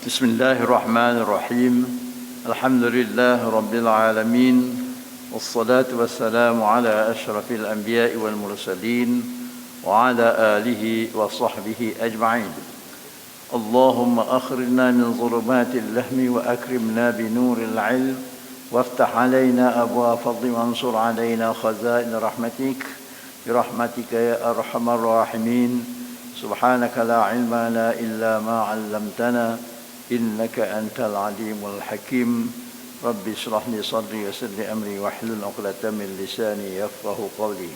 بسم الله الرحمن الرحيم الحمد لله رب العالمين والصلاة والسلام على أشرف الأنبياء والمرسلين وعلى آله وصحبه أجمعين اللهم أخرجنا من ظلمات الوهم وأكرمنا بنور العلم وافتح علينا أبواب فضل وانصر علينا خزائن رحمتك برحمتك يا أرحم الراحمين سبحانك لا علم لنا إلا ما علمتنا إنك أنت العليم الحكيم رب اشرح لي صدري ويسر لي أمري واحلل عقدة من لساني يفقهوا قولي.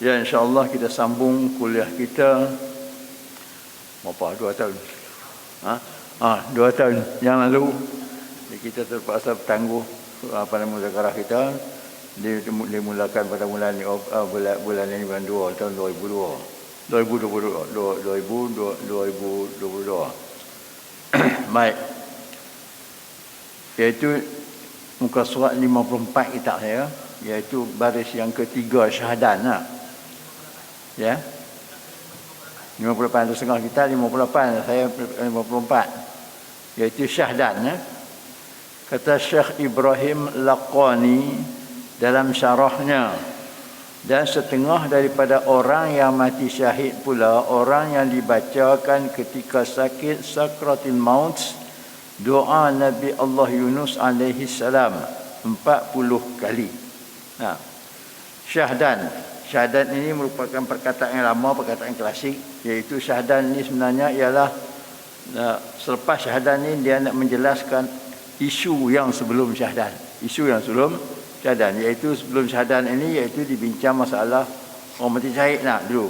Ya, insyaAllah kita sambung kuliah kita berapa? 2 tahun? 2 tahun yang lalu kita terpaksa bertangguh muzakarah kita. Dimulakan pada bulan ini, bulan ini bulan 2 tahun 2022. Baik. Iaitu muka surat 54 kitab saya, iaitu baris yang ketiga syahadan lah. Ya. 58 tu setengah kita, 58 saya 54. Iaitu syahadan ya. Kata Syekh Ibrahim Laqani dalam syarahnya, dan setengah daripada orang yang mati syahid pula orang yang dibacakan ketika sakit sakratil maut doa Nabi Allah Yunus alaihi salam 40 kali. Syahadan ini merupakan perkataan yang lama, perkataan klasik, iaitu syahadan ini sebenarnya ialah selepas syahadan ini dia nak menjelaskan isu yang sebelum syahadan. Isu yang sebelum syahadan, iaitu sebelum syahadan ini iaitu dibincang masalah orang mati syahid dulu.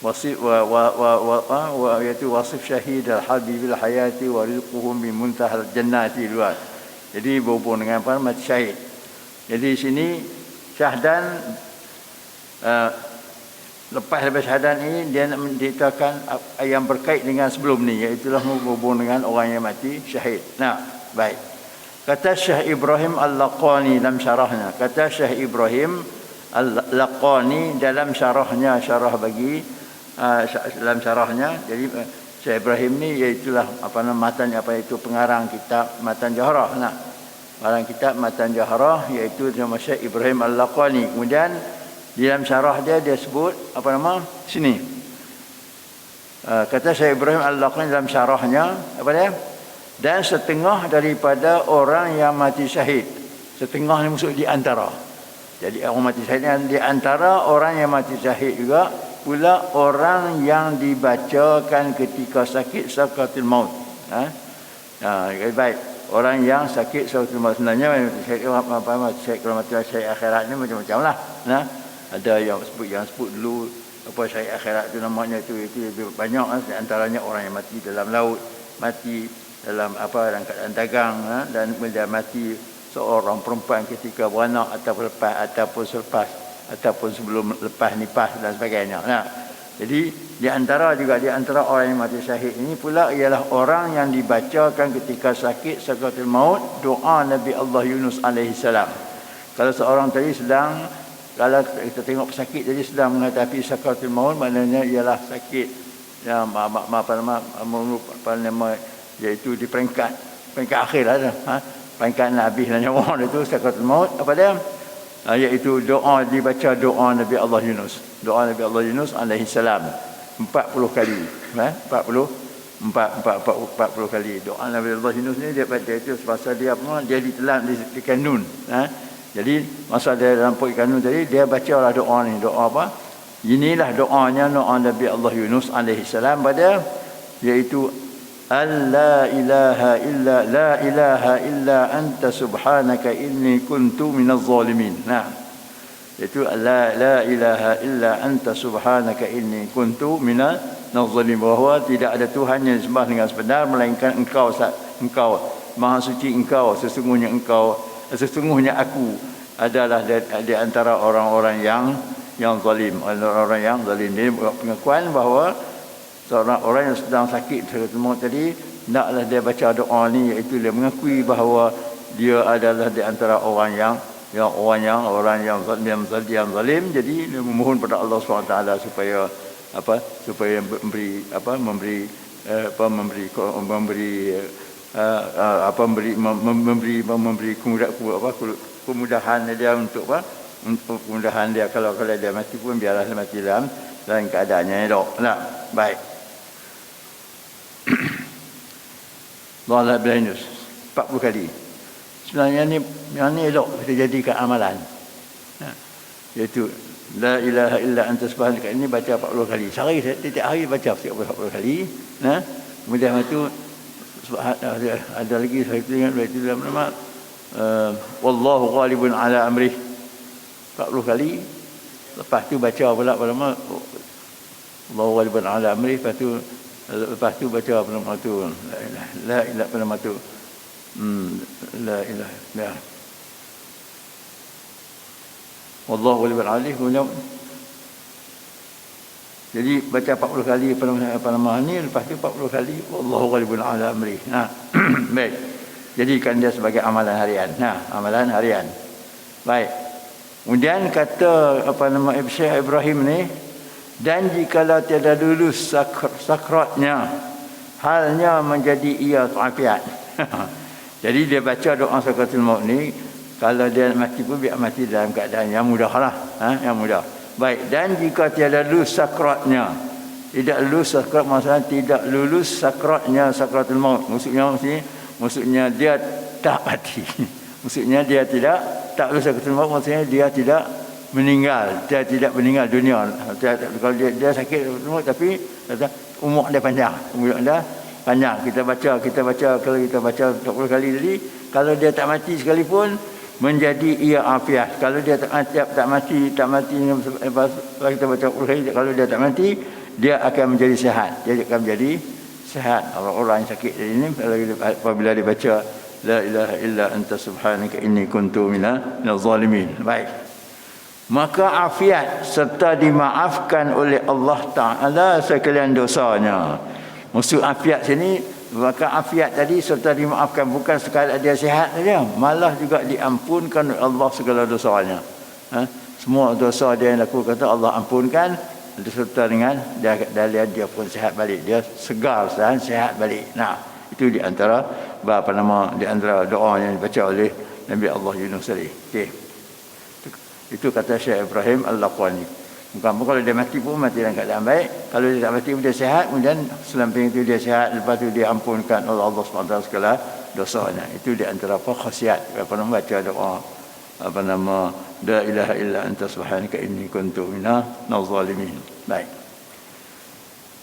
Wasif iaitu wasif syahid al-habibil hayati wa rizquhum bi muntahal jannati luar. Jadi berhubung dengan apa mati syahid. Jadi di sini syahadan lepas syahadan ini dia nak menceritakan yang berkait dengan sebelum ni, iaitu berhubung dengan orang yang mati syahid. Baik. Kata Syekh Ibrahim Al-Laqani dalam syarahnya. Kata Syekh Ibrahim Al-Laqani dalam syarahnya, dalam syarahnya. Jadi Syekh Ibrahim ni iaitulah pengarang kitab Matan Jahrah. Pengarang kitab Matan Jahrah iaitu nama Syekh Ibrahim Al-Laqani. Kemudian di dalam syarah dia sebut sini. Kata Syekh Ibrahim Al-Laqani dalam syarahnya dan setengah daripada orang yang mati syahid. Setengah ni maksud di antara. Jadi orang mati syahid ni di antara orang yang mati syahid juga pula orang yang dibacakan ketika sakit sakratul maut. Baik. Orang yang sakit sakratul maut sebenarnya syahid kalau mati syahid akhirat ni macam-macam lah. Ada yang sebut dulu syahid akhirat tu namanya itu lebih banyak di antaranya orang yang mati dalam laut, mati dalam keadaan dagang, dan mati seorang perempuan ketika beranak ataupun sebelum lepas nifas dan sebagainya. Jadi di antara orang yang mati syahid ini pula ialah orang yang dibacakan ketika sakit sakratul maut doa Nabi Allah Yunus alaihi salam. Kalau seorang tadi kalau kita tengok pesakit tadi sedang menghadapi sakratul maut, maknanya ialah sakit yang iaitu di peringkat akhir lah, peringkat nak habis nyawa itu sakratul maut. Iaitu dibaca doa Nabi Allah Yunus. Doa Nabi Allah Yunus alaihi salam 40 kali. 40 kali. Doa Nabi Allah Yunus ni dia itu semasa dia ditelan di kanun. Jadi masa dia dalam perut kanun tadi dia bacalah doa ni. Doa apa? Inilah doanya Nabi Allah Yunus alaihi salam iaitu la ilaha illa anta subhanaka inni kuntu minaz zalimin. Itu la ilaha illa anta subhanaka inni kuntu minaz zalimin, bahawa tidak ada Tuhan yang disembah dengan sebenar melainkan engkau maha suci, sesungguhnya aku adalah di antara orang-orang yang zalim. Orang yang zalim ini pengakuan bahawa seorang orang yang sedang sakit sakratul maut tadi naklah dia baca doa ni, iaitu dia mengakui bahawa dia adalah di antara orang yang zalim. Jadi dia memohon pada Allah SWT supaya memberi memberi kemudahan dia untuk apa? Untuk kemudahan dia kalau dia mati pun biarlah dia mati dalam keadaannya elok. Nah, baik. Allah Yunus 40 kali. Sebenarnya yang ni elok kita jadikan amalan. Nah, iaitu la ilaha illa anta subhanaka ini baca 40 kali. Sehari setiap hari baca 40 kali. Nah, kemudian itu ada lagi saya ingat itu dalam nama wallahu ghalibun ala amrih 40 kali. Lepas tu baca pula pada nama wallahu ghalibun ala amrih, lepas tu baca apa nama tu la ilaha apa nama tu la ilaha wallahu ghalibun alaihi. Jadi baca 40 kali apa nama ni, lepas tu 40 kali wallahu ghalibun ala amri. Nah, baik. Jadikan dia sebagai amalan harian. Nah, amalan harian. Baik. Kemudian kata apa nama Syekh Ibrahim ni, dan jikalau tiada lulus sakratnya, halnya menjadi ia afiat. Jadi dia baca doa sakaratul maut ni, kalau dia mati pun biar mati dalam keadaan yang mudahlah, yang mudah. Baik, dan jika tiada lulus sakratnya, tidak lulus sakrat maksudnya tidak lulus sakratnya sakratul maut. Maksudnya dia tak mati. Maksudnya dia tak lulus sakratul maut, maksudnya dia tidak meninggal, dia tidak meninggal dunia. Kalau dia sakit maut tapi umur dia panjang. Umur dia panjang. Kita baca kalau kita baca 40 kali tadi, kalau dia tak mati sekalipun menjadi ia afiat. Kalau dia tak mati kalau kita baca 40 kali, kalau dia tak mati, dia akan menjadi sihat. Dia akan menjadi sihat. Orang-orang yang sakit ini apabila dia baca la ilaha illa anta subhanaka inni kuntu minaz zalimin. Baik. Maka afiat serta dimaafkan oleh Allah Ta'ala sekalian dosanya. Maksud afiat sini, maka afiat tadi serta dimaafkan, bukan sekadar dia sihat saja, malah juga diampunkan oleh Allah segala dosanya. Semua dosa dia yang lakukan Allah ampunkan, serta dengan dia pun sihat balik, dia segar dan sihat balik. Nah, itu di antara di antara doa yang dibaca oleh Nabi Allah Yunus tadi. Okey. Itu kata Syekh Ibrahim Al-Laqani. Bukan kalau dia mati pun mati dalam keadaan baik. Kalau dia tak mati pun dia sihat, kemudian selamping itu dia sihat, lepas itu dia ampunkan oleh Allah SWT segala dosanya. Itu di antara khasiat baca doa la ilaha illa anta subhanaka inni kuntu minaz zalimin. Baik.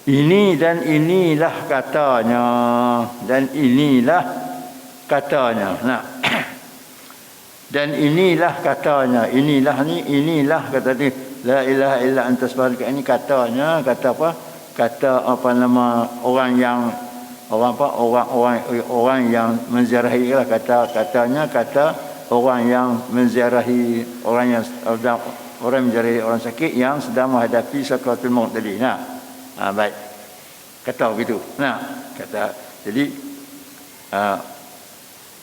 Ini dan inilah katanya. Nah. Dan inilah katanya. Inilah kata dia. La ilaha illa anta subhanaka ini katanya, kata apa? Kata orang yang menziarahi lah, katanya kata orang yang menziarahi orang menziarahi orang sakit yang sedang menghadapi sakratul maut tadi. Nah. Baik. Kata begitu. Nah, kata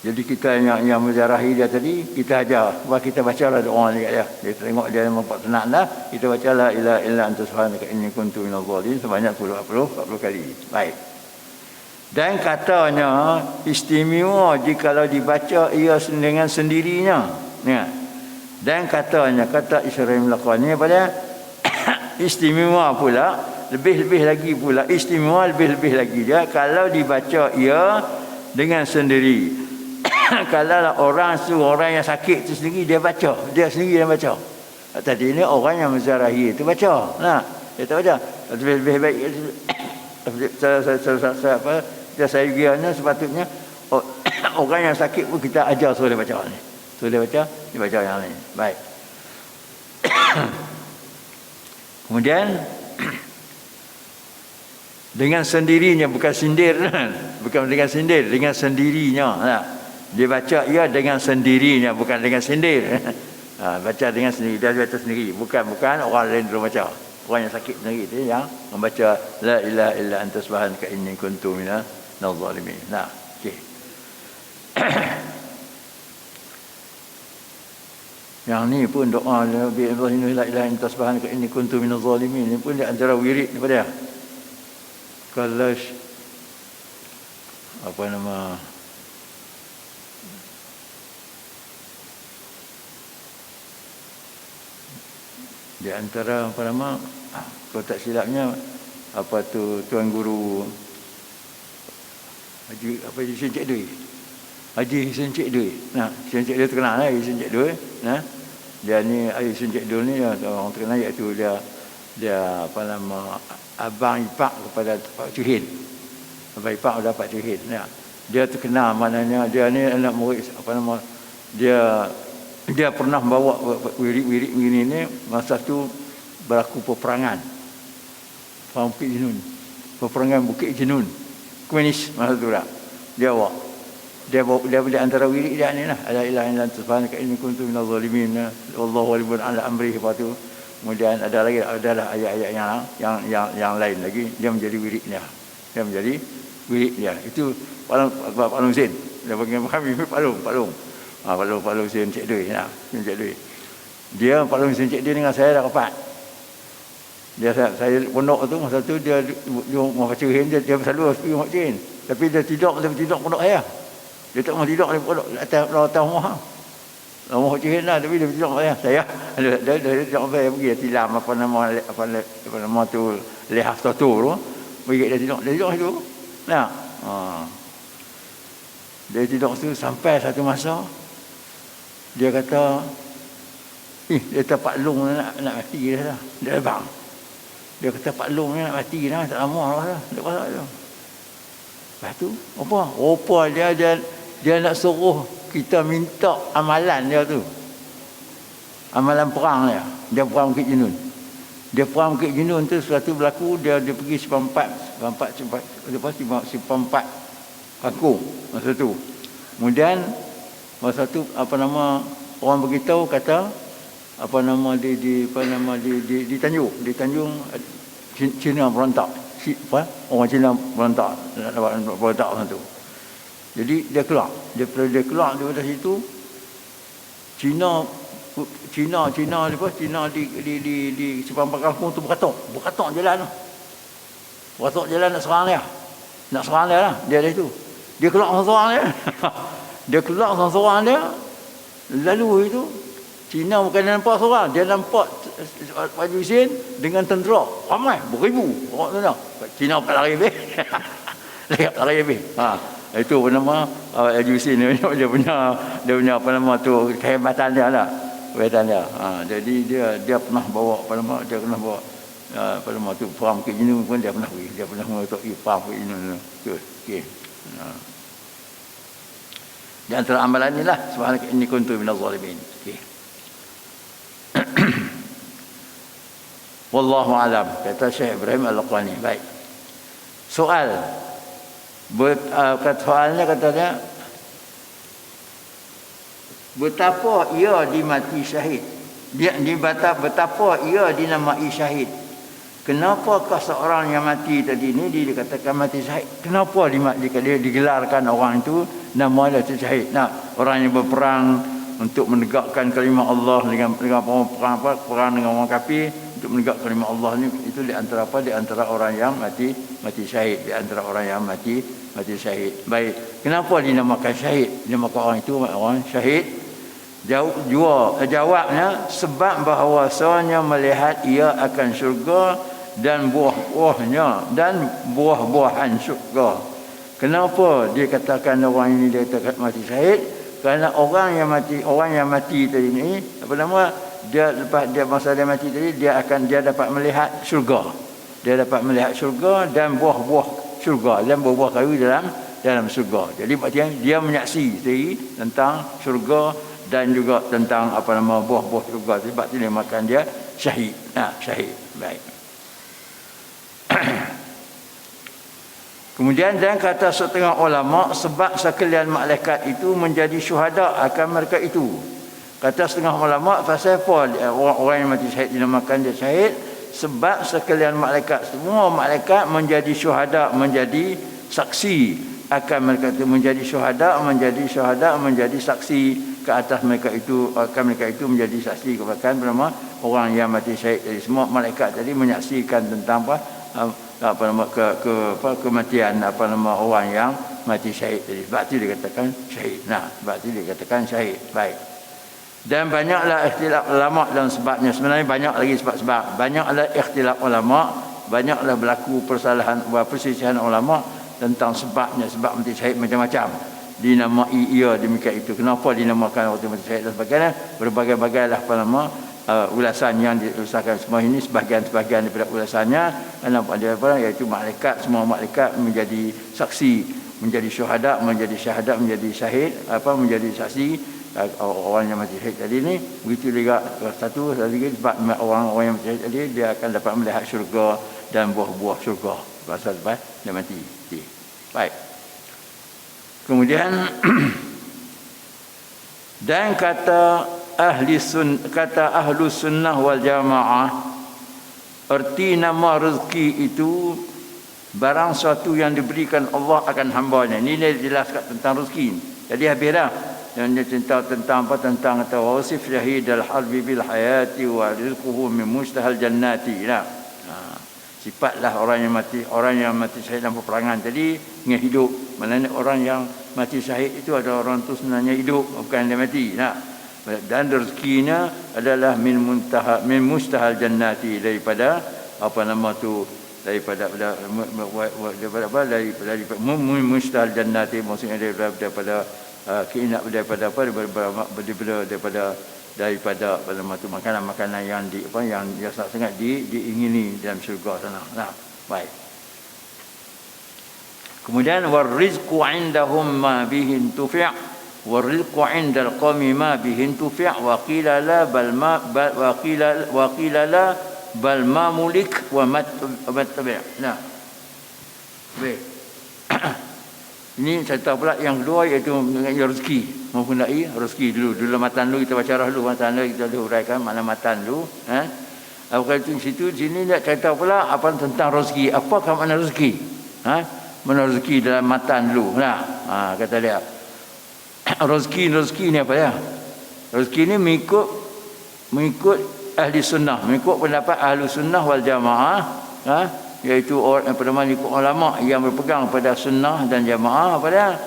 jadi kita yang menziarahi dia tadi, kita ajar, kita bacalah doa ni kat dia. Dia tengok dia nampak tenang dah, kita baca la ilaha illa anta subhanaka inni kuntu minaz zalimin sebanyak 40 kali. Baik. Dan katanya istimewa jikalau dibaca ia dengan sendirinya. Ya. Dan katanya kata Ibrahim Al-Laqani pada istimewa pula, lebih-lebih lagi pula, istimewa lebih-lebih lagi dia kalau dibaca ia dengan sendiri. Kalau orang yang sakit tu sendiri dia sendiri baca. Tadi ini orang yang menziarahi itu baca. Nah, dia tak baca. Lebih baik saya kiranya sepatutnya orang yang sakit pun kita ajar suruh dia baca ni. Suruh dia baca yang lain. Baik. Kemudian dengan sendirinya, bukan sindir, dengan sendirinya. Nah, dia baca ia dengan sendirinya, bukan dengan sindir. Baca dengan sendiri, dia baca sendiri, bukan orang lain dulu baca. Orang yang sakit sendiri itu yang membaca la ilaha illa anta subhanaka inni kuntu minaz zalimin. Nah, okey. Yang ni pun doa la ilaha illa anta subhanaka inni kuntu minaz zalimin, ni pun di antara wirid daripada. apa nama, di antara apa nama, kalau tak silapnya apa tu tuan guru Haji apa Hussein Cik Dui. Haji Hussein Cik Dui. Nah, Hussein Cik Dui terkenal lah, Hussein Cik Dui. Nah, dia ni Hussein Cik Dui ni orang terkenal, iaitu dia apa nama, abang ipar kepada Pak Cuhin. Abang ipar pada Pak Cuhin. Nah, dia terkenal, maknanya dia ni anak murid apa nama, dia pernah bawa wirid-wirid begini ni masa tu berlaku peperangan. Bukit Jenun. Peperangan Bukit Jenun. Komunis masa tu lah. Dia di antara wirid dia ni lah. Ala ilaha illa anta subhanaka inni kuntu minaz zalimin. Wallahu waliyun ala amri. Lepas tu kemudian ada lagi, adalah ayat-ayat yang lain lagi. Dia menjadi wirid dia. Dia menjadi wirid dia. Itu Pak Long Sin. Dia bagi kami Pak Long. Pak Long Sin Cik Dui. Cik Dui. Dia Pak Long Sin Cik Dui dengan saya dah rapat. Saya pondok tu masa tu dia mau baca Cuhin, dia selalu pergi mak Cuhin. Tapi dia tidur pondok saya. Dia tak mau tidur di pondok atas rumah. Rumah Cuhin lah, tapi dia tidur saya. Dia tidur saya pergi tilam apa nama tu, lehaf tu pergi dia tidur situ. Nah. Dia tidur tu sampai satu masa dia kata, dia kata Pak Long nak mati dah. Dia bang. Dia kata Pak Long ni nak mati dah, tak lama dah. Dia kata tu. Lepas tu, apa dia nak suruh kita minta amalan dia tu. Amalan perang dia. Dia perang Bukit Jenun. Dia perang Bukit Jenun tu sesuatu berlaku, dia pergi Simpang 4 Kangkung masa tu. Kemudian masa tu apa nama, orang beritahu kata apa nama di Tanjung Cina berontak. Orang Cina berontak masa tu. Jadi dia keluar daripada situ. Cina di Simpang Kangkung tu berkatok jalan nak serang dia. Lah dia dari tu. Dia keluar seorang dia. Lalu itu Cina bukan nampak seorang, dia nampak Pak Hussein dengan tentera ramai beribu orang tu dah. Cina pakai lari habis. Itu nama Pak Hussein dia punya apa nama tu, kehebatan dia lah. Jadi dia pernah bawa apa nama tu perang Bukit Jenun pun dia pernah pergi. Dia pernah mengetahui perang Bukit Jenun tu. Okey. Di antara amalan inilah subhanaka inni kuntu minaz zalimin. Okey. Wallahu alam, kata Syekh Ibrahim Al-Laqani. Baik. Soal. Soalnya katanya, betapa ia dimati syahid. Betapa ia dinamai syahid. Kenapakah seorang yang mati tadi ni dikatakan mati syahid? Kenapa dia digelarkan orang itu nama dia syahid? Nah, orang yang berperang untuk menegakkan kalimah Allah dengan perang dengan orang kafir, untuk menegakkan kalimah Allah ni, itu di antara apa? Di antara orang yang mati syahid, di antara orang yang mati syahid. Baik, kenapa dinamakan syahid? Dinamakan orang itu orang syahid. Jawabnya sebab bahawasanya melihat ia akan syurga dan buah-buahnya dan buah-buahan syurga. Kenapa dia katakan orang ini dia mati syahid? Kerana orang yang mati tadi ni apa nama, dia lepas dia masa dia mati tadi dia dapat melihat syurga. Dia dapat melihat syurga dan buah-buah syurga dan buah-buah kayu dalam syurga. Jadi maksudnya dia menyaksi sendiri tentang syurga dan juga tentang apa nama buah-buah syurga. Sebab tu dia makan dia syahid. Syahid. Baik. Kemudian dan kata setengah ulama, sebab sekalian malaikat itu menjadi syuhada akan mereka itu. Kata setengah ulama, pasal apa orang yang mati syahid dinamakan dia syahid? Sebab sekalian malaikat, semua malaikat menjadi syuhada, menjadi saksi akan mereka itu, menjadi syuhada, menjadi saksi ke atas mereka itu, akan mereka itu menjadi saksi kepada bernama orang yang mati syahid. Jadi semua malaikat tadi menyaksikan tentang kematian orang yang mati syahid tadi. Sebab itu dikatakan syahid. Nah, sebab itu dikatakan syahid. Baik. Dan banyaklah ikhtilaf ulama dalam sebabnya. Sebenarnya banyak lagi sebab-sebab. Banyaklah ikhtilaf ulama, banyaklah berlaku perselisihan ulama tentang sebabnya. Sebab mati syahid macam-macam. Dinamai ia demikian itu. Kenapa dinamakan waktu mati syahid dan sebagainya? Berbagai-bagailah ulama ulasan yang diusahakan semua ini sebahagian daripada ulasannya iaitu malaikat, semua malaikat menjadi saksi, menjadi syuhada, menjadi syahadat, menjadi syahid, menjadi saksi orang yang mati syahid tadi ni. Begitu juga satu lagi sebab orang-orang yang mati syahid tadi dia akan dapat melihat syurga dan buah-buah syurga pasal dia mati. Baik. Kemudian dan kata ahlu sunnah wal jamaah, erti nama rezeki itu barang suatu yang diberikan Allah akan hambanya. Ini dia jelaskan tentang rezeki. Jadi habis dah. Dan dia cerita tentang apa? Tentang wasif syahid al-harbi bil hayati wa rizquhu min mustahal jannati. Nah, sifatlah orang yang mati syahid dalam peperangan tadi dengan hidup. Maknanya orang yang mati syahid itu adalah orang tu sebenarnya hidup, bukan dia mati. Nah, dan rezekinya adalah min mustahal jannati, daripada daripada mustahal jannati, maksudnya daripada makanan-makanan yang sangat diingini dalam syurga sana. Nah, baik. Kemudian warizqu indahum ma bihi tufi'. والرزق عند القوم ما به انتفع وقيل لا بل ما ملك ومتبع. Nah. Baik. Ini cerita pula yang kedua, iaitu mengenai rezeki. Mempunyai rezeki dulu matan dulu kita baca dulu matan dulu, kita uraikan makna matan dulu. Apa itu sini nak cerita pula apa tentang rezeki. Apakah makna rezeki? Mana rezeki dalam matan dulu. Nah, kata dia rezeki ni apa ya? Rezeki ni mengikut ahli sunnah, mengikut pendapat ahli sunnah wal jamaah, iaitu orang yang pada ikut ulama yang berpegang pada sunnah dan jamaah. Pada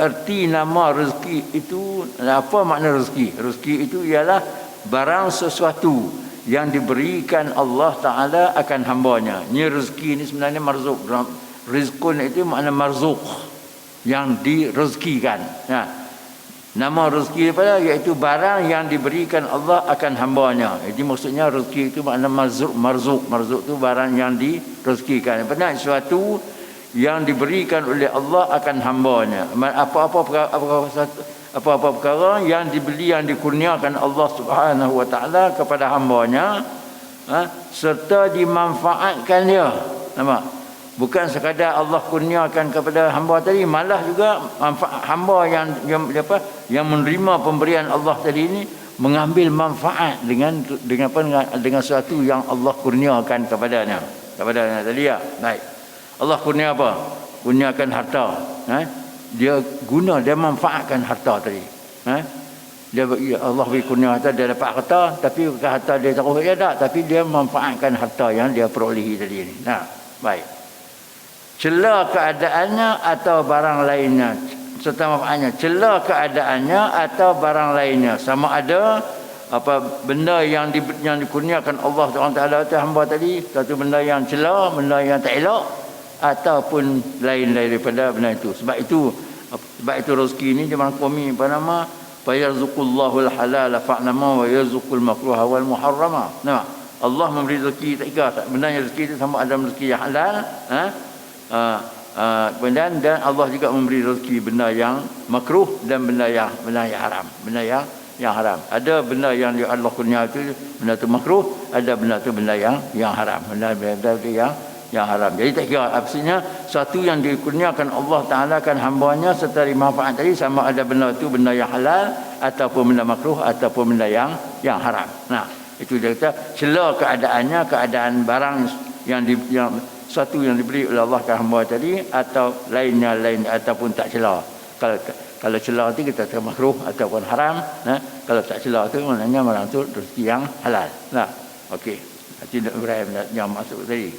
erti nama rezeki itu, apa makna rezeki? Rezeki itu ialah barang sesuatu yang diberikan Allah Ta'ala akan hambanya. Ini rezeki ni sebenarnya marzuk. Rizqun itu makna marzuk, yang direzekikan. Nama rezeki pada iaitu barang yang diberikan Allah akan hambanya. Jadi maksudnya rezeki itu makna marzuk. Marzuk itu barang yang direzekikan. Benar, sesuatu yang diberikan oleh Allah akan hambanya. Apa-apa perkara yang dibeli, yang dikurniakan Allah Subhanahu Wa Taala kepada hambanya, serta dimanfaatkan dia. Nampak? Bukan sekadar Allah kurniakan kepada hamba tadi, malah juga hamba yang menerima pemberian Allah tadi ini mengambil manfaat dengan sesuatu yang Allah kurniakan kepadanya tadi ya. Baik. Allah kurnia apa? Kurniakan harta. Dia manfaatkan harta tadi. Allah beri kurnia harta, dia dapat harta, tapi harta dia taruh tak, tapi dia manfaatkan harta yang dia perolehi tadi ini. Nah, baik. Cela keadaannya atau barang lainnya, serta manfaatnya. Cela keadaannya atau barang lainnya, sama ada apa benda yang dikurniakan Allah Taala atas hamba tadi, satu benda yang cela, benda yang tak elok, ataupun lain daripada benda itu. Sebab itu rezeki ini dia merangkumi apa nama, fayarzuqullahu al-halala fa'lama wa yarzuqul makruha wal muharrama. Nah, Allah memberi rezeki tak kira benda yang rezeki itu sama ada rezeki yang halal, dan Allah juga memberi rezeki benda yang makruh dan benda yang haram. Benda yang haram. Ada benda yang Allah kurnia itu benda tu makruh, ada benda tu benda yang haram. Benda yang haram. Jadi tak kira maksudnya satu yang dikurniakan Allah Taala kan hamba-Nya serta dimanfaat tadi, sama ada benda tu benda yang halal ataupun benda makruh ataupun benda yang haram. Nah, itu dia kata cela keadaannya, keadaan barang yang satu yang diberi oleh Allah ke hamba tadi, atau lainnya ataupun tak cela. Kalau cela tu kita kata makruh ataupun haram. Kalau tak cela tu maknanya orang tu rezeki yang halal. Nah, okey. Nanti Ibrahim yang masuk tadi.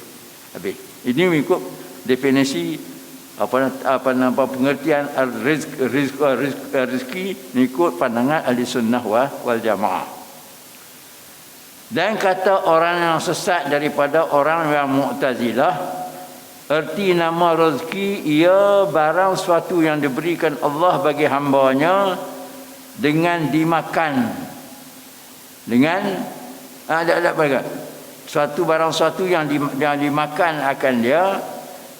Habis. Ini mengikut definisi pengertian rezeki ikut pandangan ahli sunnah wal jamaah. Dan kata orang yang sesat daripada orang yang Mu'tazilah, erti nama rezeki ia barang suatu yang diberikan Allah bagi hambanya dengan dimakan, dengan ada suatu barang suatu yang dimakan akan dia,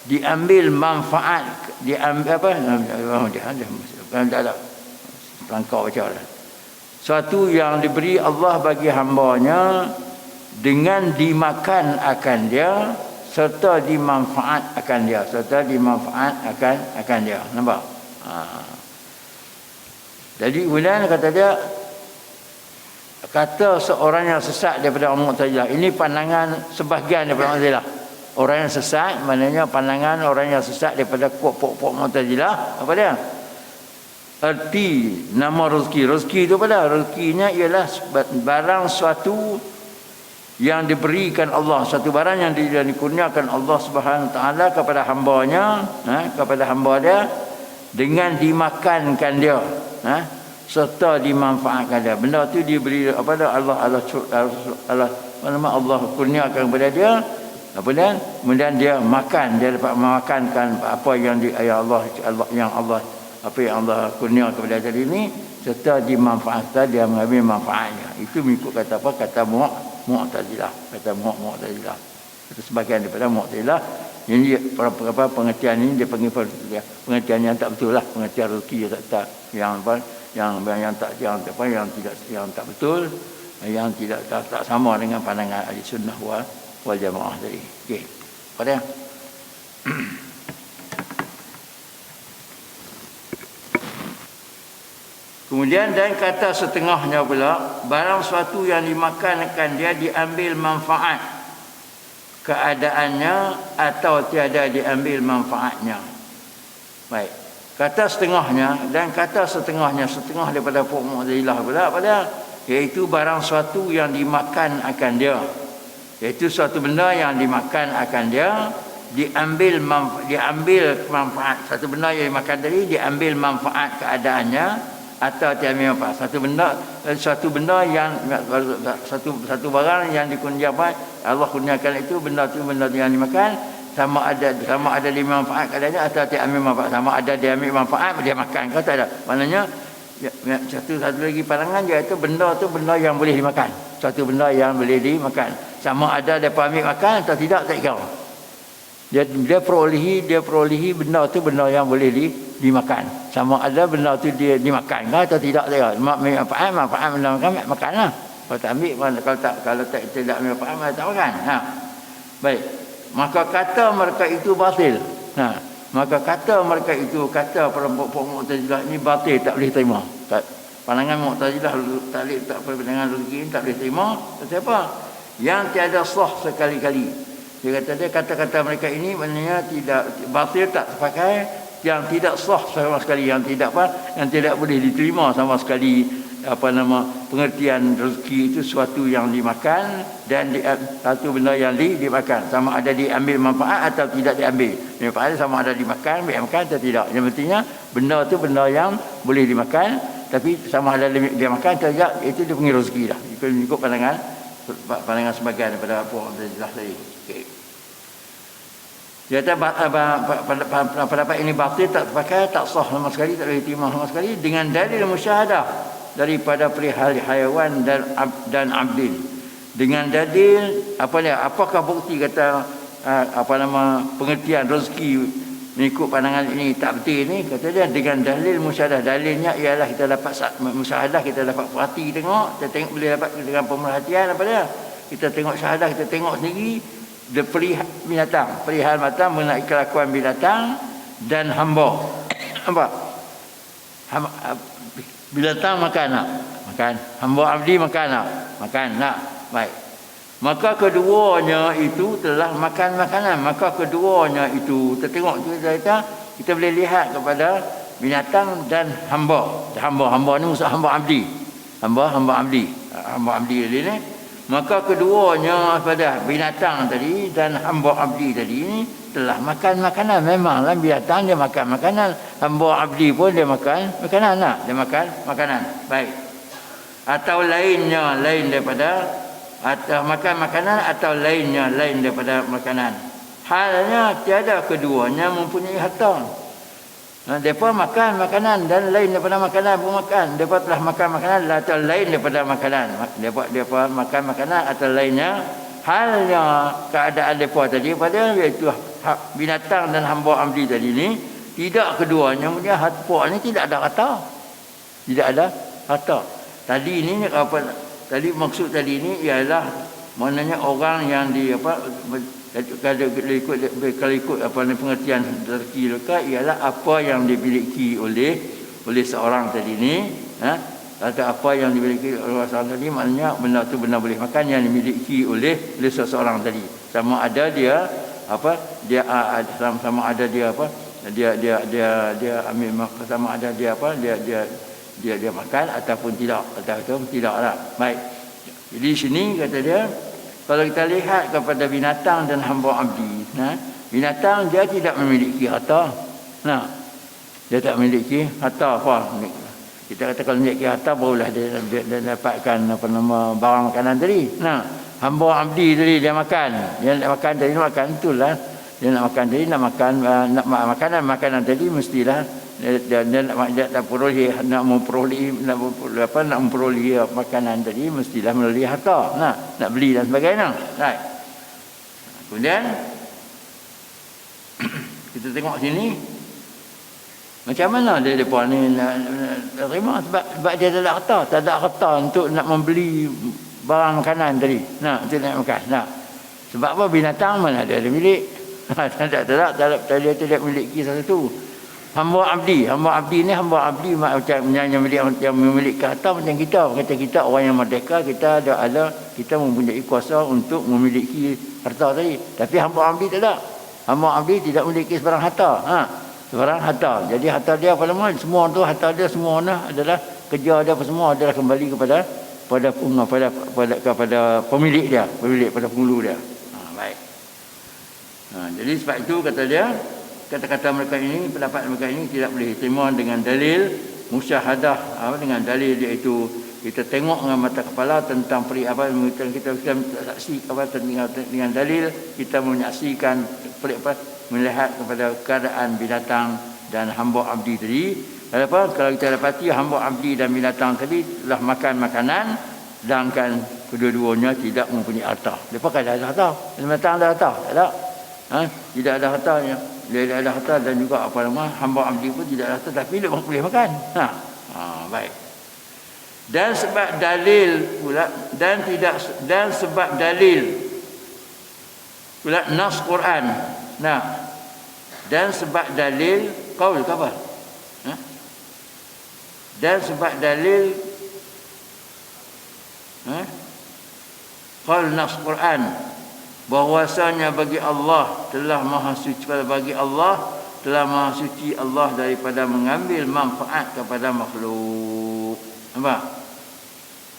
diambil manfaat, diambil apa dia langkau baca lah. Suatu yang diberi Allah bagi hambanya dengan dimakan akan dia serta dimanfaat akan dia, akan dia. Nampak? Jadi kemudian kata dia, kata seorang yang sesat daripada orang Mu'tazilah, ini pandangan sebahagian daripada Mu'tazilah. Orang yang sesat maknanya pandangan orang yang sesat daripada pokok Mu'tazilah. Apa dia? Erti nama rezeki itu pada rezekinya ialah barang suatu yang diberikan Allah, satu barang yang dikurniakan Allah Subhanahu taala kepada hamba-Nya, kepada hamba dia dengan dimakankan dia, serta dimanfaatkan dia. Benda tu diberi kepada Allah kurniakan kepada dia, kemudian dia makan, dia dapat memakankan apa yang apa yang Allah kurnia kepada tadi ini, serta dimanfaatkan, dia mengambil manfaatnya. Itu mengikut kata apa? Kata Mu'tazilah. Itu sebahagian daripada Mu'tazilah. Ini pengertian ini dia panggil pengertian yang tak betul lah, pengertian rezeki yang tak betul, yang tak sama dengan pandangan ahli sunnah wal jamaah tadi. Okey. Pada kemudian dan kata setengahnya pula, barang suatu yang dimakan akan dia diambil manfaat keadaannya atau tiada diambil manfaatnya. Baik. Kata setengahnya dan kata setengah daripada Mu'tazilah pula pada, iaitu barang suatu yang dimakan akan dia. Iaitu suatu benda yang dimakan akan dia, diambil manfaat. Satu benda yang dimakan tadi diambil manfaat keadaannya atau tiada manfaat. Satu barang yang dikurniakan Allah kurniakan itu, benda yang dimakan, sama ada dimanfaat keadaannya atau dia ambil manfaat. Sama ada dia ambil manfaat, dia makan, kau tak ada. Maknanya satu lagi pandangan dia itu benda yang boleh dimakan. Satu benda yang boleh dimakan. Sama ada dia ambil makan atau tidak, tak kira. Dia perolehi benda yang boleh dimakan. Sama ada benda tu dia dimakan atau tidak, tak kira. Manfaat benda makanlah. Kalau tak ambil, kalau tidak ambil manfaat, tak makan. Baik. Maka kata mereka itu batil. Maka kata mereka itu, kata perempuan Mu'tazilah ini batil, tak boleh terima. Pandangan Mu'tazilah tak pandangan rezeki tak boleh terima. Kenapa? Yang tiada sah sekali-kali. Dia kata-kata mereka ini maknanya tidak batil, tak terpakai, yang tidak sah sama sekali, yang tidak boleh diterima sama sekali. Pengertian rezeki itu suatu yang dimakan dan satu benda yang dimakan, sama ada diambil manfaat atau tidak diambil manfaat, sama ada dimakan atau tidak. Yang pentingnya benda itu benda yang boleh dimakan, tapi sama ada dia makan atau tidak, itu dia panggil rezeki lah. Ikut pandangan sebagian daripada apa yang jelas tadi. Okay. Dia kata pendapat ini batil, tak terpakai, tak sah sama sekali, tak boleh diterima sama sekali dengan dalil musyahadah daripada perihal haiwan dan abdin. Dengan dalil apakah bukti kata pengertian rezeki mengikut pandangan ini tak betul ni? Kata dia dengan dalil musyahadah. Dalilnya ialah kita dapat musyahadah, kita dapat perhati tengok, kita tengok, boleh dapat dengan pemerhatian apa dia. Kita tengok syahadah, kita tengok sendiri perihal binatang mengenai kelakuan binatang dan hamba. Nampak? Binatang makan, hamba abdi makan, baik. Maka keduanya itu telah makan makanan. Maka keduanya itu, kita tengok kita boleh lihat kepada binatang dan hamba. Hamba ni maksud hamba abdi. Hamba abdi ini. Maka keduanya pada binatang tadi dan hamba abdi tadi ni telah makan makanan. Memanglah binatang dia makan makanan, hamba abdi pun dia makan makanan lah. Dia makan makanan. Baik. Atau lainnya lain daripada atau makan makanan atau lainnya lain daripada makanan. Halnya tiada keduanya mempunyai harta. Mereka makan makanan dan lain daripada makanan pun makan. Mereka telah makan makanan atau lain daripada makanan. Mereka makan makanan atau lainnya. Halnya keadaan mereka tadi pada iaitu binatang dan hamba abdi tadi ni, tidak keduanya punya harta ni tidak ada harta. Tidak ada harta. Tadi ni apa? Tadi maksud tadi ni ialah maknanya orang yang di apa kalau ikut apa pengertian terki luka ialah apa yang dimiliki oleh seorang tadi ni, atau apa yang dimiliki oleh seorang tadi, maknanya benda tu benar boleh makan yang dimiliki oleh seseorang tadi. Sama ada dia apa dia sama ada dia apa dia ambil makan, sama ada dia apa dia makan ataupun tidak, ataupun tidaklah. Baik. Jadi sini kata dia, kalau kita lihat kepada binatang dan hamba abdi, binatang dia tidak memiliki harta. Dia tak memiliki harta apa. Kita kata kalau memiliki harta barulah dia dapatkan apa nama barang makanan tadi. Hamba abdi tadi dia makan. Dia nak makan tadi, makan itulah. Dia nak makan tadi, nak makan makanan tadi mestilah dia nak memperoleh makanan tadi mestilah melalui harta, nak beli dan sebagainya. Right. Kemudian kita tengok sini macam mana dia depa ni nak terima, sebab dia tak ada harta untuk nak membeli barang makanan tadi. Untuk nak makan. Sebab apa? Binatang mana dia ada milik. Tak tidak memiliki sesuatu. Hamba abdi ni macam yang memiliki harta macam kita. Kata kita orang yang merdeka, kita mempunyai kuasa untuk memiliki harta tadi. Tapi hamba abdi tak ada. Hamba abdi tidak memiliki sebarang harta. Sebarang harta. Jadi harta dia apa nama? Semua tu harta dia semua adalah kerja dia apa semua adalah kembali kepada pemilik dia, pada penghulu dia. Baik. Jadi sebab itu kata dia, kata-kata mereka ini, pendapat mereka ini tidak boleh diterima dengan dalil musyahadah, dengan dalil iaitu kita tengok dengan mata kepala tentang kita saksi dengan dalil kita menyaksikan melihat kepada keadaan binatang dan hamba abdi tadi. Kalau kita dapati hamba abdi dan binatang tadi telah makan makanan sedangkan kedua-duanya tidak mempunyai harta. Mereka kan ada harta, binatang ada harta, tak ada. Tidak ada hartanya. Dia tidak ada harta dan juga hamba abdi pun tidak ada harta, tapi dia boleh makan. Baik. Dan sebab dalil pula sebab dalil pula nas Quran. Dan sebab dalil qaul apa? Dan sebab dalil qaul nas Quran bahwasanya bagi Allah telah maha suci, bagi Allah telah maha suci Allah daripada mengambil manfaat kepada makhluk. Nampak?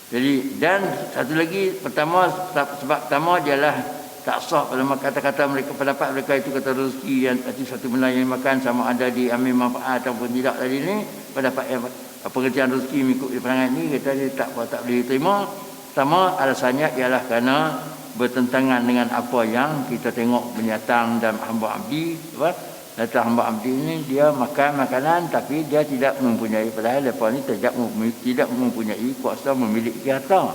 Jadi dan satu lagi sebab pertama ialah tak sah pada kata-kata mereka, pendapat mereka itu kata rezeki yang satu benda yang makan sama ada diambil manfaat ataupun tidak tadi ni, pendapat pengertian rezeki mengikut pandangan ni kata dia tak boleh terima. Pertama alasannya ialah kerana bertentangan dengan apa yang kita tengok binatang dan hamba abdi. Datang hamba abdi ni dia makan makanan tapi dia tidak mempunyai, padahal lepas ni tidak mempunyai kuasa memiliki harta.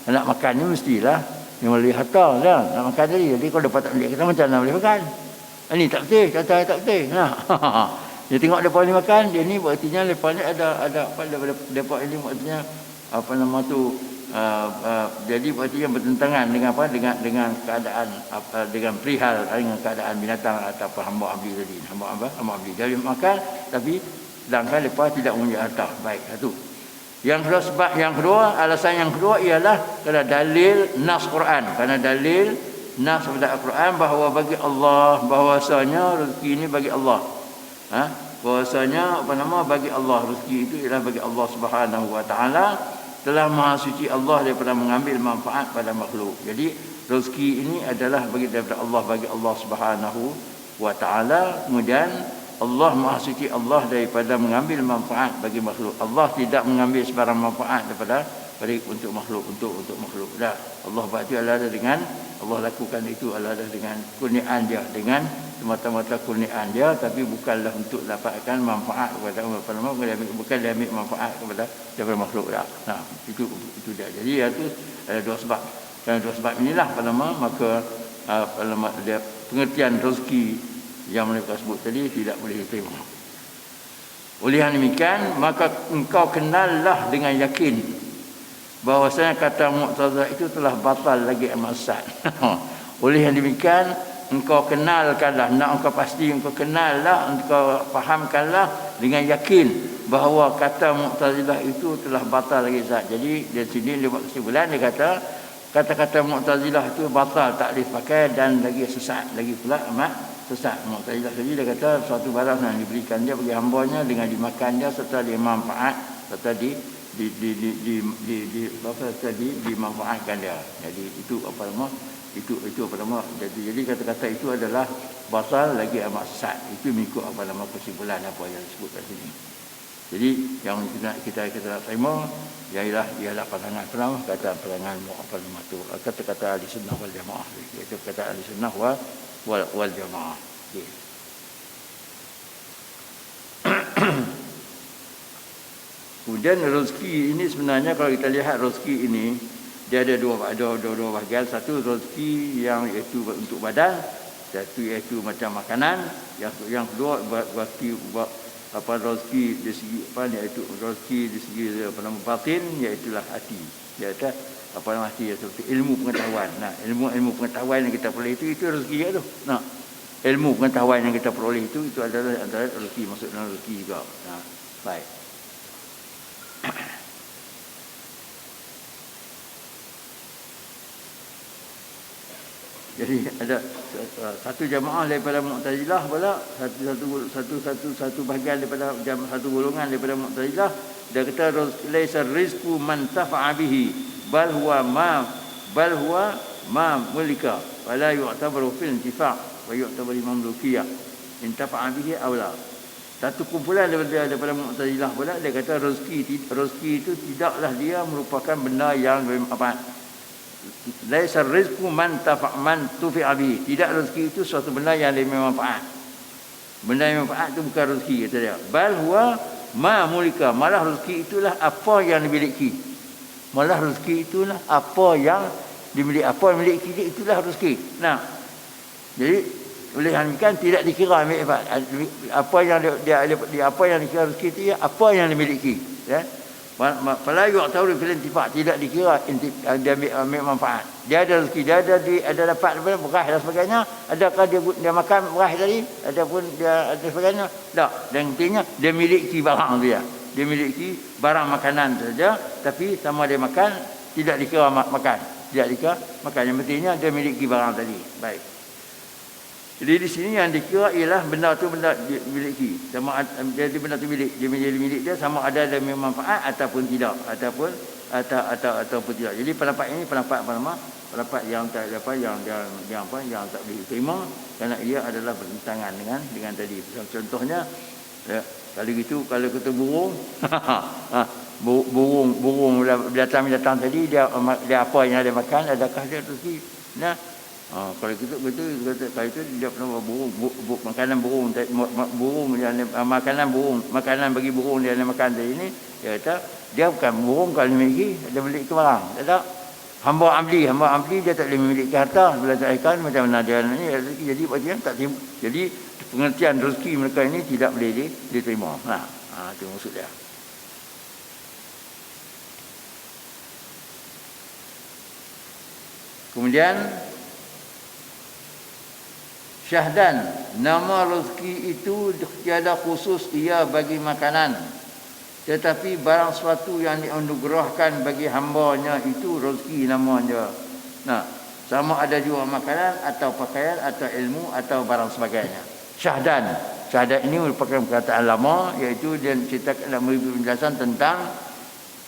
Nak makan ni mestilah melalui harta lah. Nak makan tadi. Jadi kalau dapat tak milik kita macam mana boleh makan? Ini tak betul, tak betul. Dia tengok lepas ni makan, dia ni berartinya lepas ni ada apa depa ini maksudnya apa nama tu jadi berarti yang bertentangan dengan dengan keadaan dengan perihal dengan keadaan binatang atau hamba abdi tadi, hamba abdi dia makan tapi sedangkan lepas tidak mempunyai harta. Baik, satu. Alasan yang kedua ialah kerana dalil nas Quran, kerana dalil nas pada Al-Quran bahawa bagi Allah, bahwasanya rezeki ini bagi Allah. Bahwasanya bagi Allah rezeki itu ialah bagi Allah Subhanahu wa taala. telah maha suci Allah daripada mengambil manfaat pada makhluk. Jadi rezeki ini adalah bagi daripada Allah, bagi Allah Subhanahu wa taala. Kemudian Allah maha suci Allah daripada mengambil manfaat bagi makhluk. Allah tidak mengambil sebarang manfaat daripada untuk makhluk, untuk makhluk. Dah, Allah buat itu adalah dengan Allah lakukan itu adalah dengan kurniaan dia, dengan semata-mata kurniaan dia, tapi bukanlah untuk dapatkan manfaat kepada bukan dia ambil manfaat daripada makhluk dah. Nah, itu dia. Jadi itu ada dua sebab. Dan dua sebab inilah maka dia pengertian rezeki yang mereka sebut tadi tidak boleh diterima. Oleh yang demikian, maka engkau kenallah dengan yakin bahwasanya kata Mu'tazilah itu telah batal lagi amal sesat. Oleh yang demikian, engkau kenalkanlah, nak engkau pasti engkau kenallah, engkau fahamkanlah dengan yakin bahawa kata Mu'tazilah itu telah batal lagi sesat. Jadi di sini dia buat kesimpulan, dia kata kata-kata Mu'tazilah itu batal, tak boleh pakai dan lagi sesat, lagi pula amat sesat. Mu'tazilah tadi dia kata suatu barang yang diberikan dia bagi hambanya dengan dimakan dia serta dia manfaat serta dimanfaatkan dia. Jadi itu apa nama? Itu apa nama? Jadi kata-kata itu adalah batal lagi amat sesat. Itu mengikut apa nama kesimpulan apa yang disebutkan sini. Jadi yang kita nak terima ialah pandangan kata-kata ahli sunnah wal jamaah. Itu kata ahli sunnah wal jamaah. Okay. Kemudian rezeki ini sebenarnya kalau kita lihat rezeki ini dia ada dua bahagian. Satu rezeki yang iaitu untuk badan, satu iaitu macam makanan. Yang kedua rezeki dari segi iaitu rezeki dari segi batin, iaitu hati. Iaitu hati seperti ilmu pengetahuan. Nah, ilmu pengetahuan yang kita peroleh itu rezeki tu. Nah, ilmu pengetahuan yang kita peroleh itu adalah antara rezeki, maksudnya rezeki juga. Nah, baik. Jadi ada satu jamaah daripada Mu'tazilah pula, satu bahagian daripada satu golongan daripada Mu'tazilah, dia kata laisa rizqu man tafa'a bihi bal huwa ma mulika wala yu'tabaru fil intifa' wa yu'tabaru mamlukiyah intafa'a bihi aw la. Satu kumpulan daripada Mu'tazilah pula dia kata rezeki itu tidaklah dia merupakan benda yang bermanfaat. Laisa rizqu man tufi'a bihi. Tidak rezeki itu suatu benda yang bermanfaat. Benda yang bermanfaat itu bukan rezeki, kata dia. Bal huwa ma mulika. Malah rezeki itulah apa yang dimiliki. Malah rezeki itulah apa yang dimiliki. Apa yang dimiliki itulah rezeki. Nah, jadi oleh demikian tidak dikira apa yang dia apa yang dikira rezeki itu apa yang dimiliki, ya. Fala yu'tabaru fil intifa', tidak dikira dia ambil manfaat. Dia ada rezeki, dia ada dapat beras dan sebagainya. Adakah dia makan beras tadi ataupun dia ada sebagainya? Tak. Dan intinya dia miliki barang dia. Dia miliki barang makanan saja, tapi sama dia makan tidak dikira makan. Tidak dikira makan. Yang pentingnya dia miliki barang tadi. Baik. Jadi di sini yang dikira ialah benda tu benda dimiliki. Sama jadi benda tu milik, dia menjadi milik dia sama ada manfaat ataupun tidak, ataupun tidak. Jadi pendapat ini pendapat yang tak yang tak boleh diterima kerana ia adalah bertentangan dengan tadi. Contohnya ya, kalau kita burung burung datang tadi dia apa yang dia makan, adakah dia rezeki? Nah, kalau kita betul kalau itu dia pernah makanan burung yang makanan bagi burung dia makan tadi ini, dia kata dia bukan burung kalau memiliki dia memiliki barang. Tak, hamba amli dia tak boleh memiliki harta bila tak ikan macam mana dia ni rezeki. Jadi bagian tak terima. Jadi pengertian rezeki mereka ini tidak boleh diterima. Itu maksud dia. Kemudian syahdan, nama rezeki itu tiada khusus ia bagi makanan, tetapi barang suatu yang dianugerahkan bagi hambanya itu rezeki namanya. Nah, sama ada juga makanan atau pakaian atau ilmu atau barang sebagainya. Syahdan ini merupakan perkataan lama, iaitu dia menceritakan dan memberi penjelasan tentang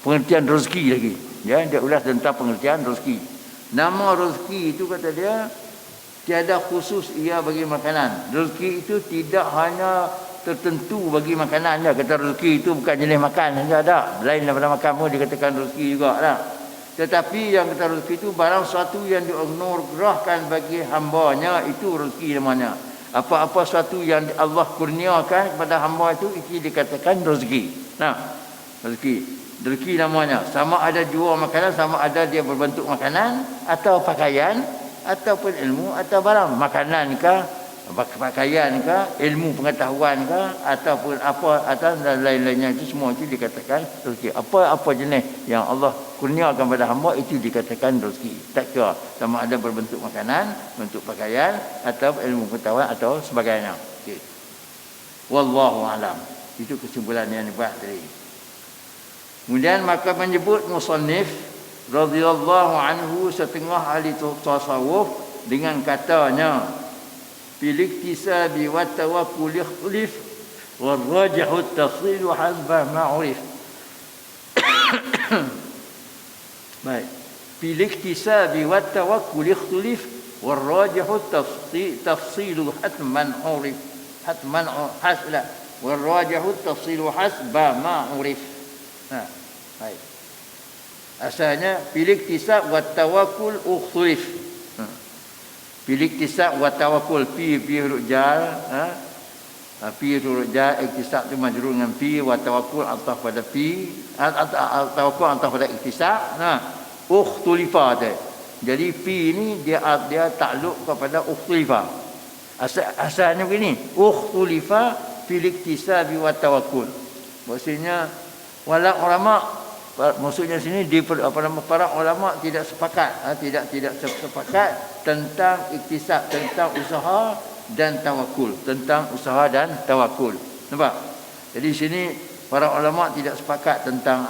pengertian rezeki lagi. Ya, dia ulas tentang pengertian rezeki. Nama rezeki itu kata dia tiada khusus ia bagi makanan. Rezeki itu tidak hanya tertentu bagi makanan saja. Kata rezeki itu bukan jenis makan saja ada. Lain daripada makan pun dikatakan rezeki juga lah. Tetapi yang kata rezeki itu barang suatu yang dianugerahkan bagi hambanya, itu rezeki namanya. Apa-apa suatu yang Allah kurniakan kepada hamba itu dikatakan rezeki. Nah, rezeki. Rezeki namanya. Sama ada jual makanan, sama ada dia berbentuk makanan atau pakaian ataupun ilmu atau barang. Makanan kah, pakaian kah, ilmu pengetahuan kah, ataupun apa atau lain-lainnya, itu semua itu dikatakan rezeki. Apa-apa jenis yang Allah kurniakan pada hamba itu dikatakan rezeki. Tak kira sama ada berbentuk makanan, bentuk pakaian atau ilmu pengetahuan atau sebagainya. Okay. Wallahu alam. Itu kesimpulan yang dibuat tadi. Kemudian maka menyebut musannif radhiyallahu anhu setengah ahli tasawuf dengan katanya bil iktisabi wa tawakkul ikhlif wal rajihu at-tafsil hasba ma'rif. Baik, bil iktisabi wa tawakkul ikhlif wal rajihu at-tafsil hatman urif, hatman hasla wal rajihu at-tafsil hasba ma'rif. Nah, baik. Asalnya pilih tisab wa tawakkul ukhlif. Pilih tisab wa tawakkul fi rujal, fi rujal iktisab tu majrur dengan fi, wa tawakkul ataf pada fi, tawakkul ataf pada iktisab. Nah, ukhtulifa tu. Jadi fi ni dia takluk kepada ukhtulifa. Asalnya begini, ukhtulifa pilih tisab wa tawakkul. Maksudnya wala ulama, maksudnya sini para ulama tidak sepakat, tidak sepakat tentang iktisab, tentang usaha dan tawakul, tentang usaha dan tawakul. Nampak? Jadi sini para ulama tidak sepakat tentang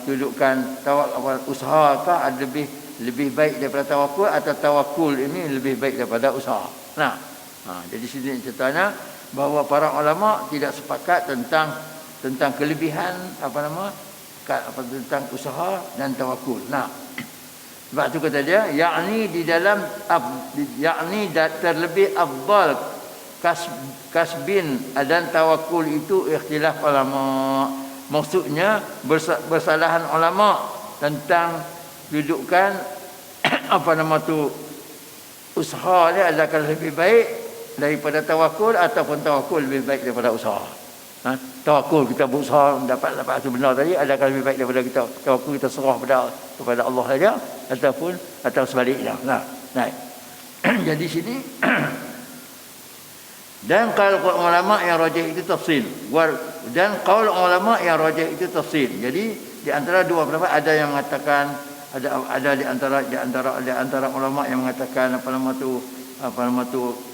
kedudukan usaha kah lebih baik daripada tawakul atau tawakul ini lebih baik daripada usaha. Nah, jadi sini ceritanya bahawa para ulama tidak sepakat tentang kelebihan tentang usaha dan tawakul. Nah, sebab tu kata dia yakni di dalam terlebih afdal kasbin dan tawakul itu ikhtilaf ulama. Maksudnya bersalahan ulama tentang kedudukan usaha dia adakah lebih baik daripada tawakul ataupun tawakul lebih baik daripada usaha. Tawakul kita berusaha dapat satu benda tadi, adakah lebih baik daripada kita tawakul kita serah kepada Allah saja atau sebaliknya. Nah. Jadi sini dan qaul ulama yang rajih itu tafsil. Dan qaul ulama yang rajih itu tafsil. Jadi di antara dua pendapat ada yang mengatakan ada di antara ulama yang mengatakan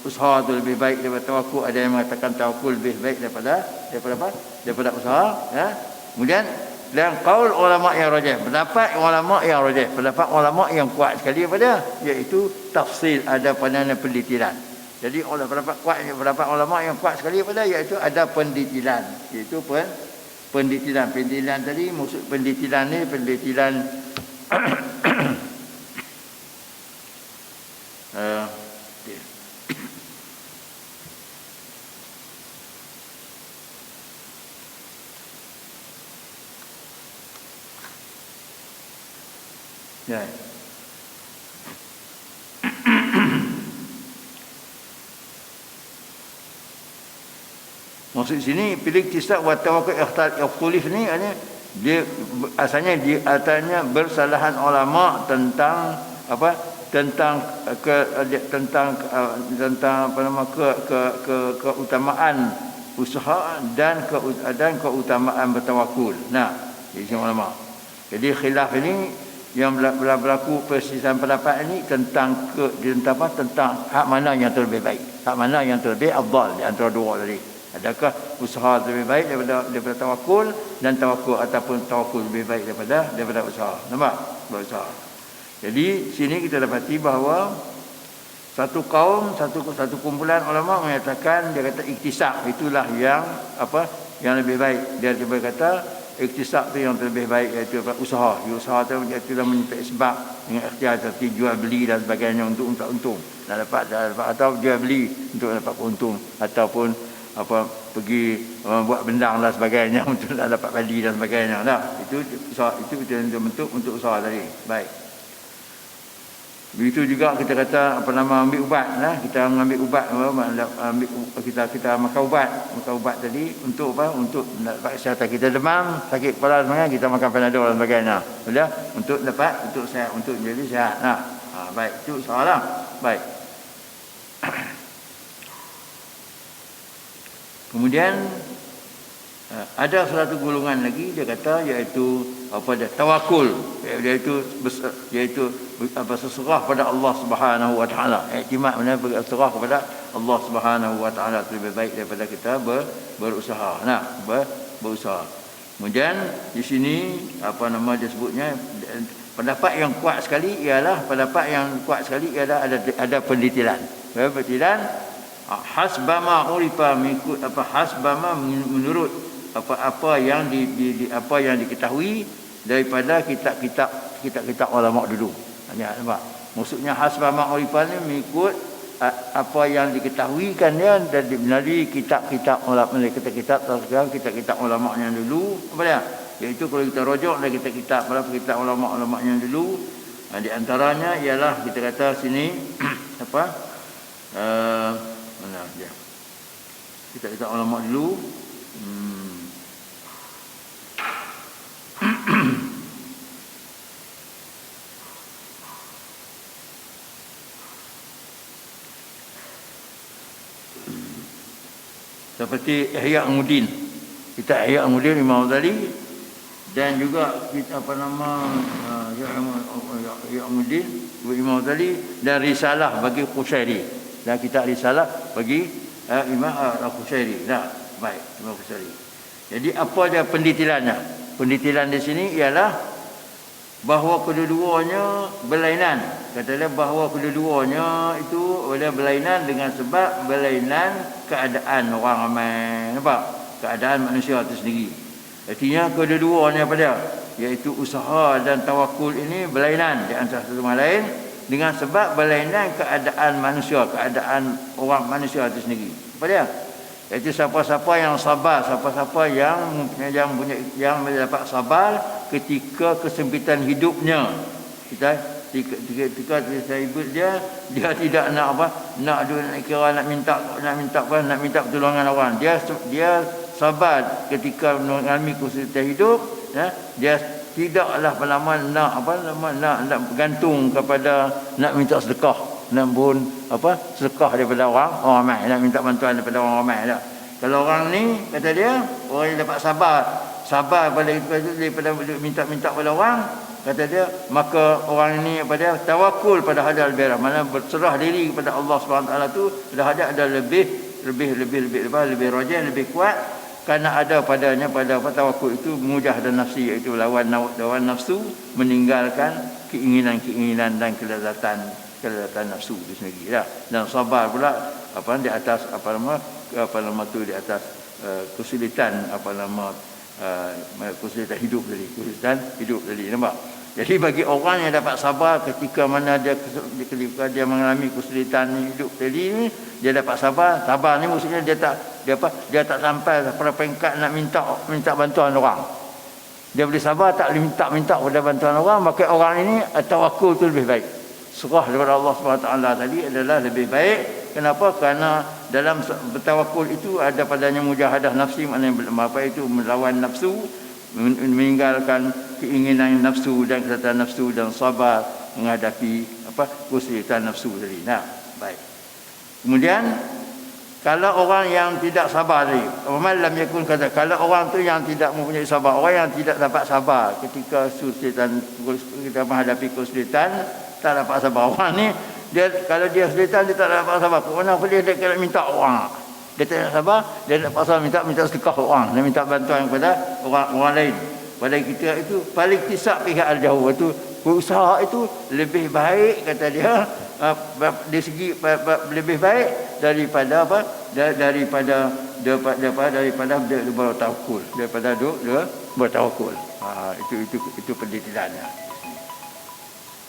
usaha itu lebih baik daripada tawakul, ada yang mengatakan tawakul lebih baik daripada usaha, ya. Kemudian dan qaul ulama yang rajih, pendapat ulama yang kuat sekali daripada iaitu tafsil, ada pandangan pendetilan. Jadi pendapat ulama yang kuat sekali daripada iaitu ada pendetilan, iaitu pendetilan tadi, maksud pendetilan ni pendetilan ya. Maksud sini pilih tisab wa tawakkul ikhtilaf ni dia asalnya bersalahan ulama tentang keutamaan usaha dan keutamaan bertawakul. Nah, ini ulama. Jadi khilaf ini yang berlaku perselisihan pendapat ini tentang hak mana yang terlebih baik, hak mana yang terlebih afdal di antara dua tadi. Adakah usaha lebih baik daripada tawakul, dan tawakul ataupun tawakul lebih baik daripada usaha. Nampak? Berusaha. Jadi sini kita dapati bahawa satu kaum, satu kumpulan ulama menyatakan, dia kata iktisab itulah yang yang lebih baik. Dia berkata iktisab tu yang lebih baik, iaitu usaha. Usaha tu iaitu menyimpan sebab dengan ikhtiar seperti jual beli dan sebagainya untuk untung. Nak dapat atau jual beli untuk dapat untung, ataupun pergi buat bendang dan sebagainya untuk nak dapat padi dan sebagainya. Itu usaha, itu bentuk untuk usaha tadi. Baik. Begitu juga kita kata ambil ubat lah. Kita mengambil ubat, kita makan ubat tadi untuk apa? Untuk dapat kesihatan. Kita demam, sakit kepala semangat, kita makan Panadol dan sebagainya. Sudah untuk sehat, untuk menjadi sihat. Baik, itu soalan. Baik. Kemudian ada satu golongan lagi dia kata, iaitu tawakul, iaitu berserah pada Allah Subhanahu wa taala. Iktimat mana berserah kepada Allah Subhanahu wa taala lebih baik daripada kita berusaha. Berusaha. Kemudian di sini dia sebutnya pendapat yang kuat sekali ialah ada penelitian. Penelitian hasbama urifa mengikut hasbama menurut apa yang diketahui daripada kitab-kitab ulama dulu. Nampak? Maksudnya hasbama urifa ni mengikut apa yang diketahui kan dia dari kitab-kitab ulama, kitab-kitab ulama yang dulu. Apa dia? Iaitu kalau kita rujuk dari kitab ulama yang dulu, di antaranya ialah kita kata sini mana dia? Kita ulama dulu. Seperti Ihya Ulumuddin. Kita Ihya Ulumuddin Imam Ghazali, dan juga kita Ihya Ulumuddin Imam Ghazali, dan risalah bagi Qushairi. Dan kita risalah bagi Imam Al-Qushairi. Baik, Imam Qushairi. Jadi apa dia penelitiannya? Penelitian di sini ialah bahawa kedua-duanya berlainan. Kata dia bahawa kedua-duanya itu berlainan dengan sebab berlainan keadaan orang ramai. Nampak? Keadaan manusia itu sendiri. Artinya kedua-duanya apa dia? Iaitu usaha dan tawakul ini berlainan di antara satu sama lain dengan sebab berlainan keadaan manusia, keadaan orang manusia itu sendiri. Apa dia? Iaitu siapa-siapa yang sabar, siapa-siapa yang mendapat sabar ketika kesempitan hidupnya. Ketika saya ikut dia tidak nak nak kira nak minta pertolongan orang. Dia sabar ketika mengalami kesulitan hidup, dia tidaklah nak bergantung kepada nak minta sedekah, nak pun sedekah daripada orang ramai, nak minta bantuan daripada orang ramai dah. Kalau orang ni kata dia orang yang dapat sabar daripada minta pada orang, kata dia, maka orang ini tawakul pada hadal birah, mana berserah diri kepada Allah SWT tu pada hadal ada lebih rajih, lebih kuat, kerana ada padanya pada tawakul itu mujahadah nafsi, iaitu lawan nafsu, meninggalkan keinginan dan kelezatan nafsu itu sendiri dah. Dan sabar pula di atas di atas kesulitan kesulitan hidup tadi, nampak? Jadi bagi orang yang dapat sabar ketika mana dia mengalami kesulitan hidup tadi ni, dia dapat sabar ni maksudnya dia tak sampai pada peringkat nak minta bantuan orang. Dia boleh sabar, tak boleh minta pada bantuan orang, maka orang ini tawakul tu lebih baik. Serah daripada Allah SWT tadi adalah lebih baik. Kenapa? Kerana dalam bertawakul itu ada padanya mujahadah nafsi, maknanya itu melawan nafsu, meninggalkan keinginan nafsu dan kesatan nafsu, dan sabar menghadapi kesulitan nafsu tadi. Baik. Kemudian kalau orang yang tidak sabar tadi, malam yakun kata, kalau orang tu yang tidak mempunyai sabar, orang yang tidak dapat sabar ketika kesulitan, kita menghadapi kesulitan, tak dapat sabar. Orang ni kalau dia kesulitan dia tak dapat sabar. Kenapa dia nak minta orang? Dia tak nak sabar, dia nak pasal minta sedekah orang, dia minta bantuan kepada orang lain. Pada kita itu paling tisak pihak al-jauh itu berusaha itu lebih baik, kata dia, di segi lebih baik daripada apa, daripada bertawakul, daripada bertawakul. Itu pendetilannya.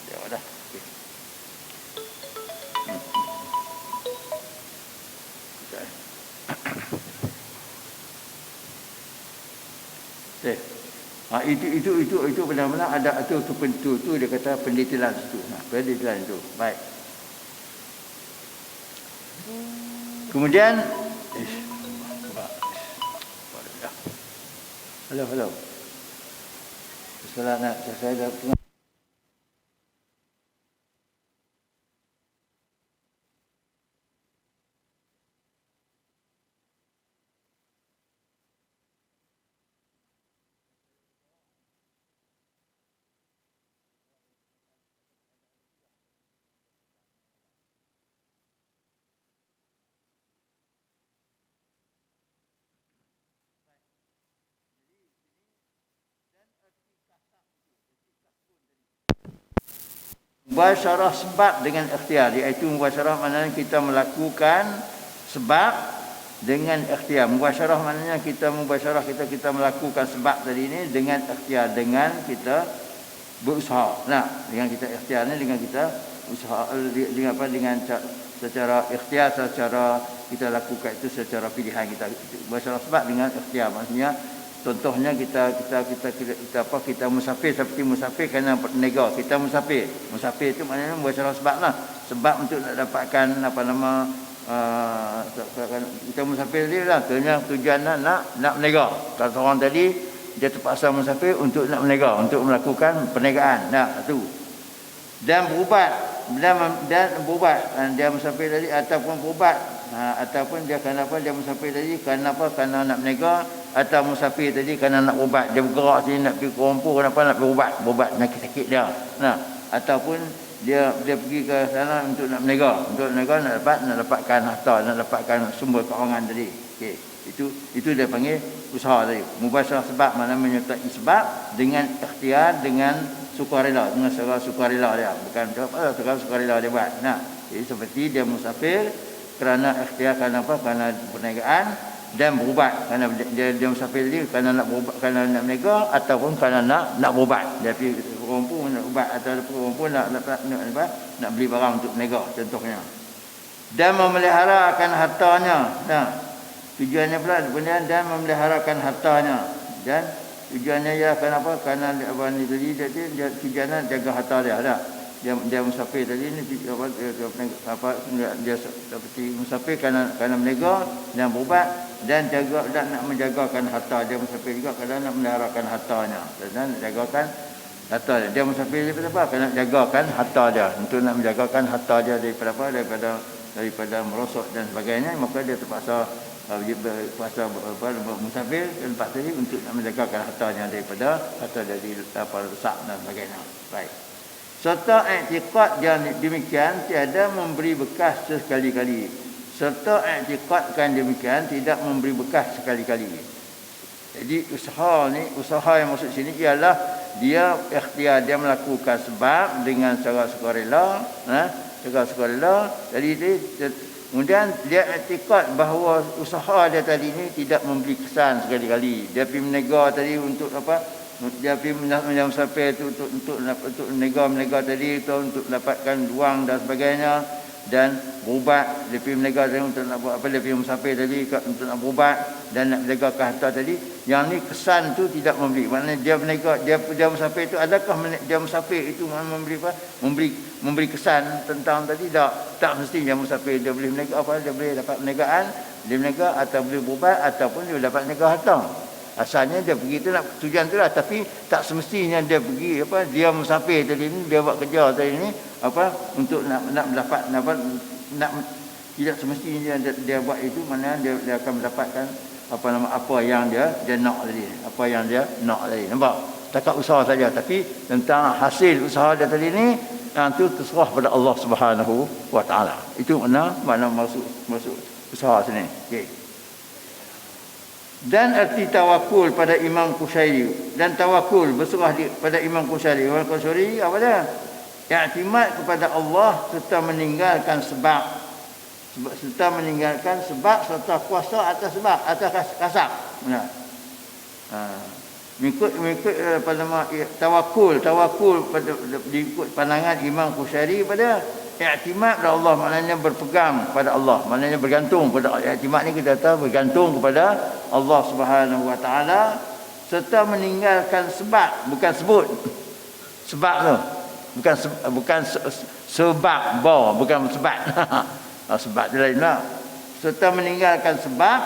Tengok dah. Itu benar-benar ada tu dia kata pendetilan itu. Pendetilan itu. Baik. Kemudian Halo. Saya dah tengah. Mubasyarah sebab dengan ikhtiar, iaitu mubasyarah maknanya kita melakukan sebab dengan ikhtiar. Mubasyarah maknanya kita melakukan sebab tadi ini dengan ikhtiar, dengan kita berusaha. Nah, dengan kita ikhtiar ni, dengan kita usaha, dengan apa, dengan secara ikhtiar, secara kita lakukan itu secara pilihan kita. Mubasyarah sebab dengan ikhtiar maksudnya, contohnya kita musafir, seperti musafir kerana berniaga. Kita musafir itu maknanya mubasyarah sebab lah. Sebab untuk nak dapatkan kita musafir dia lah. Tujuan nak berniaga. Kalau seorang tadi dia terpaksa musafir untuk nak berniaga, untuk melakukan perniagaan. Nah, tu. Dan berubat, dia musafir tadi ataupun berubat. Ataupun dia kerana apa, dia musafir tadi kerana apa, kerana nak berniaga, atau musafir tadi kerana nak berubat, dia bergerak sini nak pergi Kuala Lumpur, kenapa nak pergi berubat sakit dia. Nah, ataupun dia pergi ke sana untuk nak berniaga, nak dapatkan harta, nak dapatkan sumber kewangan tadi. Okey, itu dia panggil usaha tadi. Mubasyarah sebab maknanya menyertai sebab dengan ikhtiar, dengan sukarela, dengan secara sukarela dia, bukan apa, secara sukarela dia buat. Nah, jadi seperti dia musafir kerana ikhtiar, kerana apa, kerana perniagaan, dan berubat kerana dia musafir tadi kerana nak berubat, kerana nak berniaga, ataupun kerana nak berubat. Dia pergi ke Kuala Lumpur nak ubat, atau ke Kuala Lumpur nak beli barang untuk berniaga contohnya. Dan memeliharakan hartanya. Nah, tujuannya pula kemudian dan memeliharakan hartanya. Dan tujuannya ialah kenapa? Kerana apa ni tadi dia tujuannya jaga harta dia. Dia musafir tadi ni dia seperti musafir kerana berniaga dan berubat, dan nak menjagakan harta dia. Musafir juga kerana nak meliharakan hartanya dan jagakan harta dia. Dia musafir daripada apa? Kerana nak jagakan harta dia, untuk nak menjagakan harta dia daripada apa, daripada merosot dan sebagainya. Maka dia terpaksa musafir dan tadi untuk nak menjagakan hartanya daripada harta dari rusak dan sebagainya. Baik. Serta i'tiqad yang demikian tiada memberi bekas sekali-kali. Serta i'tiqadkan demikian tidak memberi bekas sekali-kali. Jadi usaha yang maksud sini ialah dia ikhtiar, dia melakukan sebab dengan cara sukarela, Jadi kemudian dia i'tiqad bahawa usaha dia tadi ni tidak memberi kesan sekali-kali. Dia pergi berniaga tadi untuk apa? Dia pergi musafir itu untuk menega tadi itu untuk dapatkan wang dan sebagainya, dan berubat. Dia pergi berniaga tadi untuk nak buat apa, dia pergi musafir tadi untuk nak berubat dan nak menjagakan harta tadi. Yang ni kesan tu tidak memberi. Maknanya dia berniaga, dia musafir itu, adakah dia musafir itu memberi apa? Memberi kesan tentang tadi? Tak mesti dia musafir dia boleh berniaga apa, dia boleh dapat perniagaan, dia berniaga atau boleh berubat ataupun dia dapat menjaga harta. Asalnya dia pergi tu nak tujuan tu lah, tapi tak semestinya dia pergi apa, dia musafir tadi ni, dia buat kerja tadi ni apa untuk nak mendapat tidak semestinya dia buat itu, mana dia akan mendapatkan apa yang dia nak tadi, apa yang dia nak tadi. Nampak? Takat usaha saja, tapi tentang hasil usaha dia tadi ni itu terserah pada Allah Subhanahu wa taala. Itu makna masuk usaha sini. Okey. Dan arti tawakul pada Imam Qushairi, dan tawakul berserah pada Imam Qushairi. Imam Qushairi apa dia? I'timad kepada Allah serta meninggalkan sebab serta kuasa atas sebab atas kasab. Benar. Mengikut pada nama tawakul pada diikut pandangan Imam Qusyari pada i'timad kepada Allah, maknanya berpegang pada Allah, maknanya bergantung pada i'timad ni kita tahu bergantung kepada Allah Subhanahu wa taala serta meninggalkan sebab, bukan sebut sebab tu, bukan sebab bukan sebab sebab dia lain lah, serta meninggalkan sebab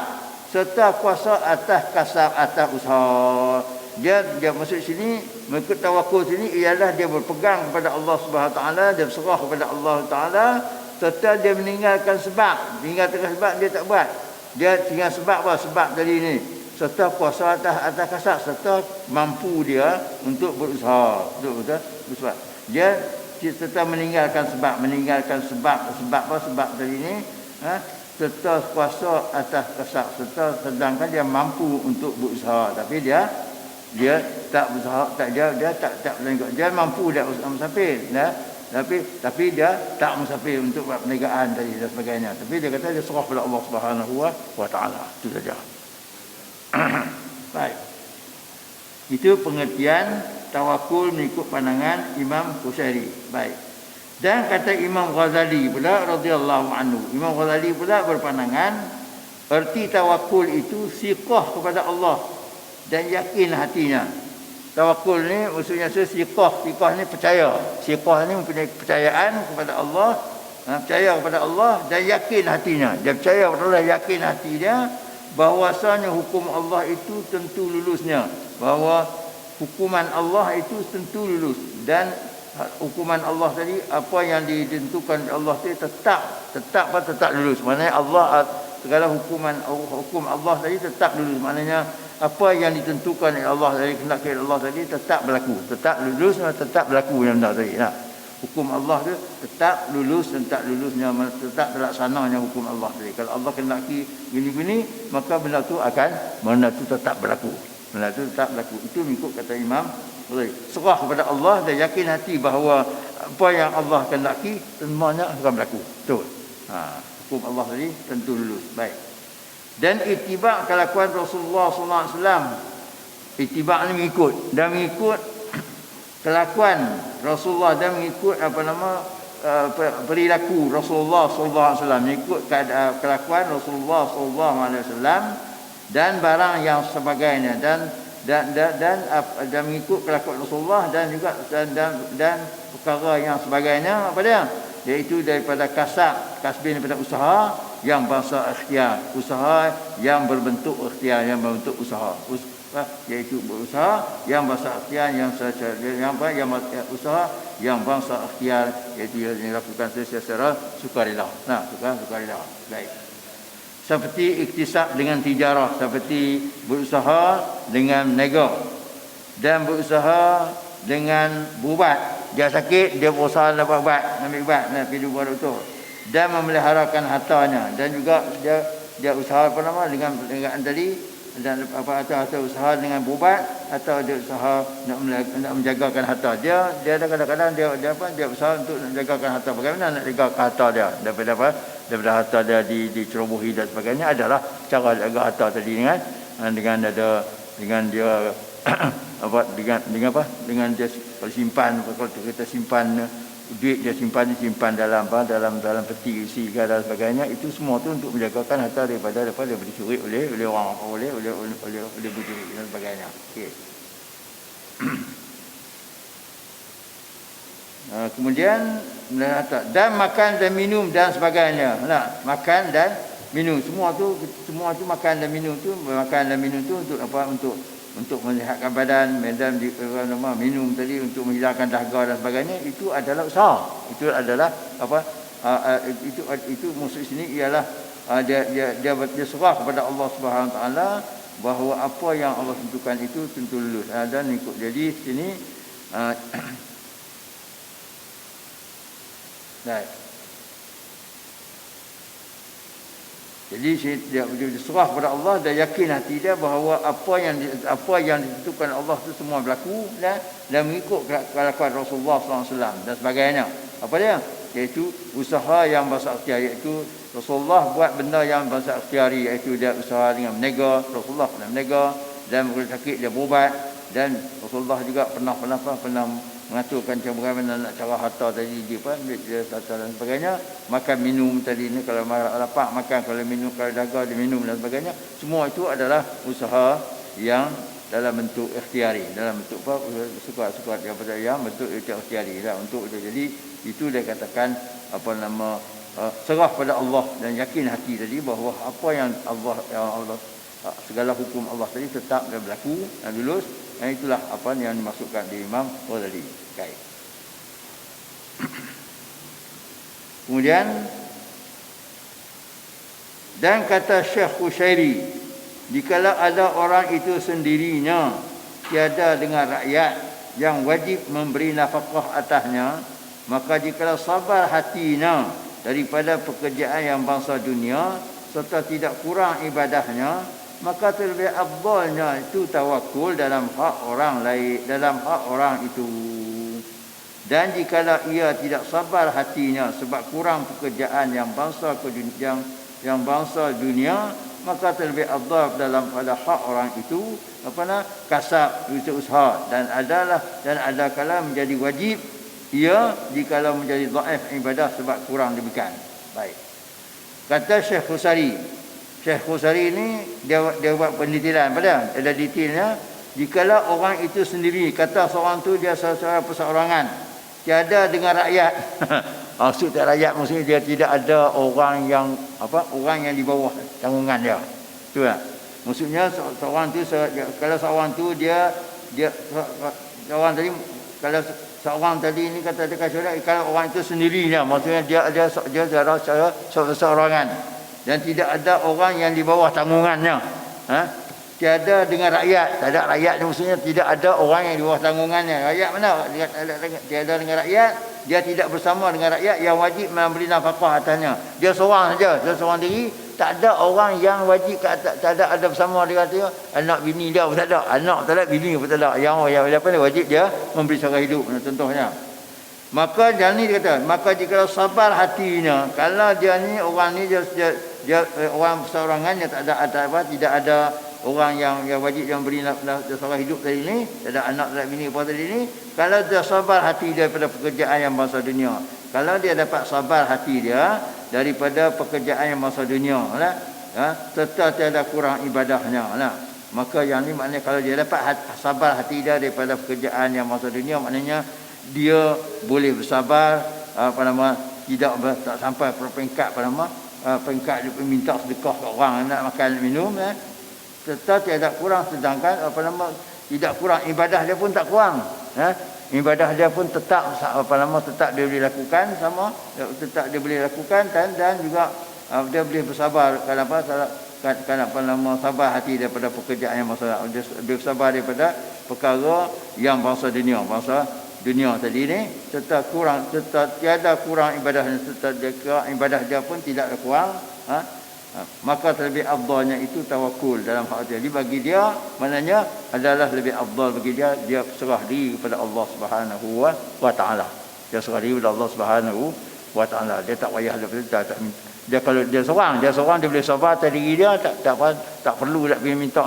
serta kuasa atas kasab atas usaha. Dia maksud sini mengikut tawakul sini ialah dia berpegang kepada Allah Subhanahu Wa Taala, dia berserah kepada Allah Taala serta dia meninggalkan sebab. Meninggalkan sebab dia tak buat. Dia tinggal sebab apa? Sebab tadi ni. Serta kuasa atas kasab serta mampu dia untuk berusaha. Untuk berusaha. Dia serta meninggalkan sebab apa? Sebab tadi ni serta kuasa atas kasab serta sedangkan dia mampu untuk berusaha tapi dia tak berusaha, dia tak berniaga. Dia mampu dia musafir, tapi dia tak musafir untuk buat perniagaan tadi dan sebagainya. Tapi dia kata dia serah kepada Allah Subhanahu wa taala. Itu saja. Baik. Itu pengertian tawakul mengikut pandangan Imam Qusyari. Baik. Dan kata Imam Ghazali pula radhiyallahu anhu. Imam Ghazali pula berpandangan erti tawakul itu siqah kepada Allah dan yakin hatinya. Tawakul ni maksudnya siqah ni percaya. Siqah ni mempunyai kepercayaan kepada Allah, percaya kepada Allah dan yakin hatinya. Dia percaya kepada Allah, yakin hati dia bahwasanya hukum Allah itu tentu lulusnya. Bahawa hukuman Allah itu tentu lulus dan hukuman Allah tadi apa yang ditentukan Allah tadi tetap lulus. Maknanya Allah segala hukum Allah tadi tetap lulus. Maknanya apa yang ditentukan oleh Allah dari kehendak Allah tadi tetap berlaku, tetap lulus dan tetap berlaku yang benar tadi. Nah, hukum Allah tu tetap lulus dan tak lulusnya, tetap terlaksananya hukum Allah tadi. Kalau Allah kehendaki gini-gini, maka benda tu tetap berlaku. Benda tu tetap berlaku. Itu mengikut kata Imam serah kepada Allah dan yakin hati bahawa apa yang Allah kehendaki semuanya akan berlaku. Betul. Hukum Allah tadi tentu lulus. Baik. Dan ittiba' kelakuan Rasulullah sallallahu alaihi wasallam. Ittiba' ni mengikut kelakuan Rasulullah dan mengikut perilaku Rasulullah sallallahu alaihi wasallam, mengikut kelakuan Rasulullah sallallahu alaihi wasallam dan barang yang sebagainya dan mengikut kelakuan Rasulullah dan juga dan perkara yang sebagainya apa dia, iaitu daripada kasbin daripada usaha yang bangsa ikhtiar, usaha yang berbentuk ikhtiar, yang berbentuk usaha, iaitu berusaha yang bangsa ikhtiar yang usaha yang bangsa ikhtiar, iaitu yang dilakukan secara sukarela. Sukarela. Baik. Seperti iktisab dengan tijarah, seperti berusaha dengan nego dan berusaha dengan berubat. Dia sakit, dia berusaha dapat ubat, ambil ubat, pergi jumpa doktor dan memeliharakan hartanya, dan juga dia usaha dengan tadi dan atau usaha dengan berubat atau dia usaha nak menjagakan harta dia ada kadang-kadang dia usaha untuk nak menjagakan harta. Bagaimana nak jagakan harta dia daripada harta dia dicerobohi dan sebagainya, adalah cara jaga harta tadi dengan dia dengan dia simpan, kalau kita simpan duit dia simpan dalam peti isi dan sebagainya, itu semua tu untuk menjagakan harta daripada dicuri oleh orang, oleh pencuri dan sebagainya. Okey. Kemudian dan makan dan minum dan sebagainya. Makan dan minum semua tu makan dan minum tu untuk apa? Untuk menyihatkan badan, minum tadi untuk menghilangkan dahaga dan sebagainya, itu adalah usaha. Itu adalah apa? Itu maksud sini ialah dia serah kepada Allah Subhanahu taala bahawa apa yang Allah tentukan itu tentu lulus. Dan ikut jadi sini baik. Jadi dia serah pada Allah dan yakin hati dia bahawa apa yang ditentukan Allah itu semua berlaku dan mengikut kelakuan Rasulullah SAW dan sebagainya. Apa dia? Iaitu usaha yang bahasa ikhtiar, iaitu Rasulullah buat benda yang bahasa ikhtiari, iaitu dia usaha dengan menega, Rasulullah pernah menega, dan bila sakit dia berubat, dan Rasulullah juga pernah mengaturkan bagaimana nak cara harta tadi dia tata dan sebagainya, makan minum tadi ni, kalau lapar makan, kalau minum, kalau dahaga dia minum dan sebagainya. Semua itu adalah usaha yang dalam bentuk ikhtiari, dalam bentuk apa, suka-suka daripada yang bentuk ikhtiari lah untuk itu. Jadi itu dia katakan serah pada Allah dan yakin hati tadi bahawa apa yang Allah segala hukum Allah tadi tetap dan berlaku dan lulus. Dan itulah apa yang dimasukkan di Imam Ghazali. Okay. Kemudian dan kata Syekh Qushairi, jikalau ada orang itu sendirinya tiada dengan rakyat yang wajib memberi nafkah atasnya, maka jikalau sabar hatinya daripada pekerjaan yang bangsa dunia serta tidak kurang ibadahnya, maka terlebih afdalnya itu tawakul dalam hak orang lain, dalam hak orang itu. Dan jikalau ia tidak sabar hatinya sebab kurang pekerjaan yang bangsa dunia, maka terlebih afdal dalam pada hak orang itu kasab, usaha, dan ada kala menjadi wajib ia jikalau menjadi dhaif ibadah sebab kurang demikian. Baik. Kata Syekh Qushairi ini dia buat penelitian pada ada detailnya. Jikalau orang itu sendiri, kata seorang tu dia seorang perseorangan, tiada dengan rakyat. Maksud tak rakyat maksudnya dia tidak ada orang yang di bawah tanggungan dia. Tu lah. Maksudnya seorang tu kalau seorang tu dia seorang tadi, kalau seorang tadi ni kata kalau orang itu sendirinya, maksudnya dia seorangan dan tidak ada orang yang di bawah tanggungannya. Tiada dengan rakyat. Tak ada rakyat maksudnya tidak ada orang yang di bawah tanggungannya. Rakyat mana? Tiada dengan rakyat. Dia tidak bersama dengan rakyat yang wajib memberi nafkah atasnya. Dia seorang saja. Dia seorang diri. Tak ada orang yang wajib tak ada bersama dia. Kata anak bini dia pun tak ada. Anak tak ada, bini pun tak ada. Yang apa ni wajib dia memberi cara hidup contohnya. Maka dia ni kata, maka jika sabar hatinya, kalau dia ni orang ni dia orang seorangan yang tidak ada orang yang wajib yang beri cara hidup tadi ni, tak ada anak, tak ada bini apa tadi ni, kalau dia sabar hati dia daripada pekerjaan yang bangsa dunia, kalau dia dapat sabar hati dia daripada pekerjaan yang bangsa dunia serta tiada kurang ibadahnya maka yang ni maknanya kalau dia dapat sabar hati dia daripada pekerjaan yang bangsa dunia, maknanya dia boleh bersabar tak sampai peringkat peringkat dia minta sedekah ke orang nak makan minum serta tiada kurang, sedangkan tidak kurang ibadah dia pun tak kurang ibadah dia pun tetap tetap dia boleh lakukan tetap dia boleh lakukan dan juga dia boleh bersabar sabar hati daripada pekerjaan yang dia bersabar daripada perkara yang bangsa dunia tadi ni, serta tiada kurang ibadahnya, serta ibadah dia pun tidak ada kurang maka terlebih afdalnya itu tawakul dalam hak dia. Jadi bagi dia maknanya adalah lebih afdal bagi dia serah diri kepada Allah Subhanahu wa taala. Dia serah diri kepada Allah Subhanahu wa taala. Dia tak payah dia kalau dia seorang dia boleh sabar atas diri dia, tak perlu nak minta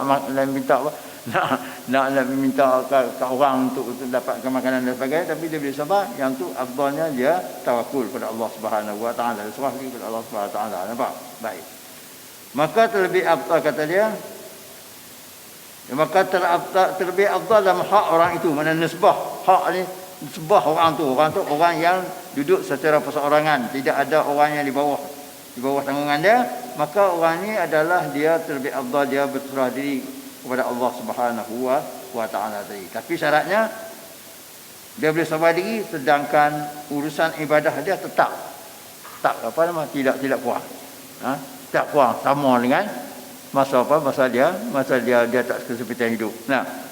nak minta ke orang untuk dapatkan makanan dan sebagainya, tapi dia boleh sabar. Yang tu afdalnya dia tawakul kepada Allah Subhanahu wa taala, serah diri kepada Allah Subhanahu wa taala. Nampak? Baik. Maka terlebih afdal kata dia, maka terlebih afdal dalam hak orang itu, mana nisbah hak ni, nisbah orang tu orang yang duduk secara perseorangan, tidak ada orang yang di bawah tanggungan dia, maka orang ni adalah dia terlebih afdal, dia berserah diri kepada Allah Subhanahu wa taala tadi. Tapi syaratnya dia boleh sabar diri, sedangkan urusan ibadah dia tetap tidak kurang. Tak kurang sama dengan masa dia tak kesempitan hidup.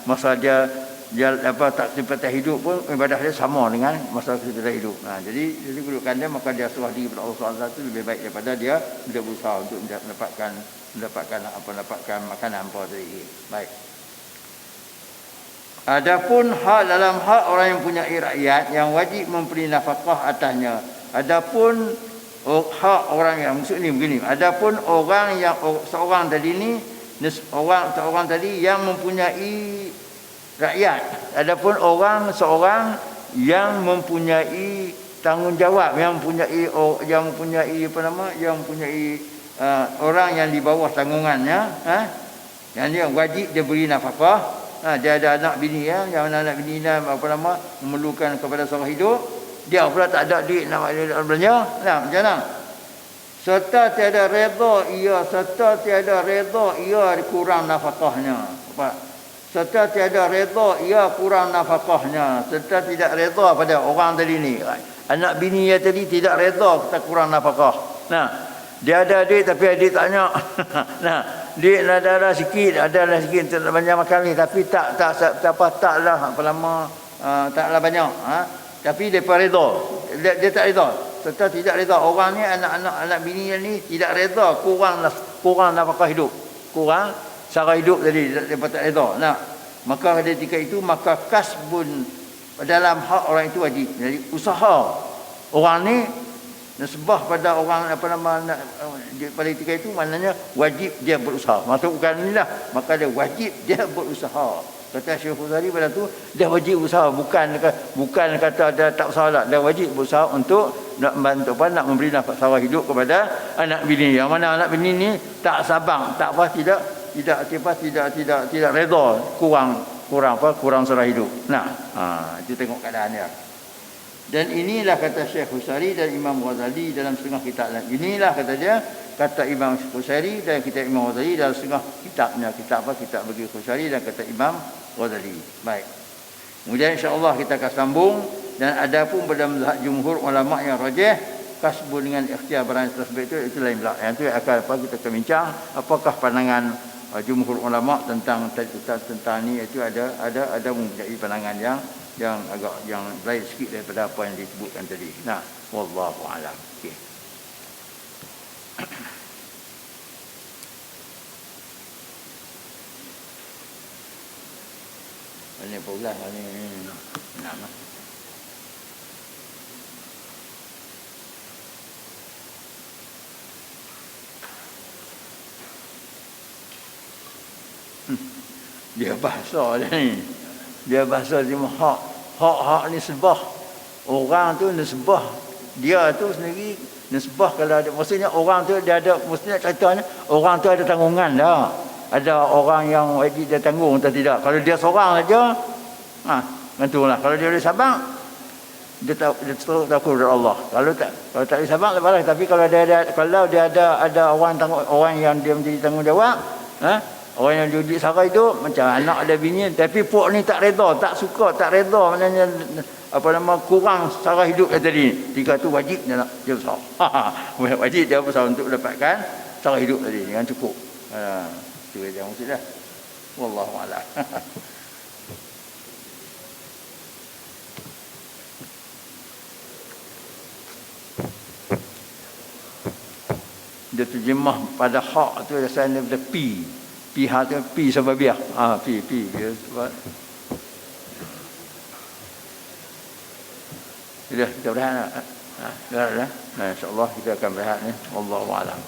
Masa dia dia tak sempatan hidup pun ibadah dia sama dengan masa sempatan hidup. Jadi kedudukan dia maka dia serah diri kepada Allah SWT itu lebih baik daripada dia berusaha untuk mendapatkan makanan apa tadi. Baik. Adapun dalam hak orang yang punya rakyat yang wajib memberi nafkah atasnya. Adapun hak orang yang maksud ni begini. Adapun orang yang seorang tadi yang mempunyai rakyat. Adapun seorang yang mempunyai tanggungjawab, yang mempunyai orang yang di bawah tanggungannya, yang dia wajib dia beri nafkah. Dia ada anak bini yang anak bini memerlukan kepada seorang hidup, dia pula tak ada duit nak belanja. Macam mana? Serta tiada redha ia kurang nafkahnya. Serta tiada redha ia kurang nafkahnya. Serta tidak redha pada orang tadi ni. Anak bini dia tadi tidak redha kita kurang nafkah. Dia ada duit tapi adik tak nak. Duit ada sikit untuk banyak makan ni tapi taklah banyak. Tapi depa redha. Dia tak redha. Serta tidak redha orang ni anak bini ni tidak redha kurang nafkah hidup. Kurang sara hidup tadi depa tak redha. Maka ketika itu maka kasbun dalam hak orang itu wajib. Jadi usaha orang ni nasbah pada orang pada ketika itu maknanya wajib dia berusaha. Maksudkan inilah maka dia wajib dia berusaha. Kata Syekh Husari pada tu dia wajib usaha, bukan kata dia tak usaha, dia wajib berusaha untuk nak membantu nak memberi nafkah hidup kepada anak bini. Yang mana anak bini ni tak sabang, tidak redha kurang serah hidup. Itu tengok keadaan dia. Dan inilah kata Syekh Husari dan Imam Ghazali dalam setengah kitab. Inilah kata dia, kata Imam Husari dan kitab Imam Ghazali dalam setengah kitabnya. Kitab bagi Husari dan kata Imam Ghazali. Baik. Kemudian insya-Allah kita akan sambung dan ada pun pada mazhab jumhur ulama yang rajih kasbu dengan ikhtiar barang tersebut itu lain pula. Yang itu akan kita akan bincang apakah pandangan jumhur ulama tentang ni. Itu ada mempunyai pandangan yang agak lain sikit daripada apa yang disebutkan tadi. Wallahu a'lam. Okey. Ini pula ni. Nama. Dia bahasa dia ni. Dia bahasa cuma hak ni sebah. Orang tu nisbah. Dia tu sendiri nisbah kalau ada. Maksudnya orang tu dia ada, maksudnya ceritanya orang tu ada tanggungan dah. Ada orang yang wajib dia tanggung atau tidak. Kalau dia seorang saja, gantunglah. Kalau dia boleh sabang, dia takut kepada Allah. Kalau tak boleh sabang, lepas. Tapi kalau dia ada orang yang dia menjadi tanggungjawab, orang yang judi sara itu macam anak ada bini, tapi puak ni tak redha, tak suka, tak redha, maknanya kurang sara hidup dia tadi. Tiga tu wajib dia besar. Wajib dia besar untuk dapatkan sara hidup tadi dengan cukup. Itu dia maksudnya. Wallahu a'lam. Dia terjemah pada hak tu rasanya daripada pihak tu sababiah. Dia sebab sudah kita berehat. Insya-Allah kita akan berehat ni. Wallahu a'lam.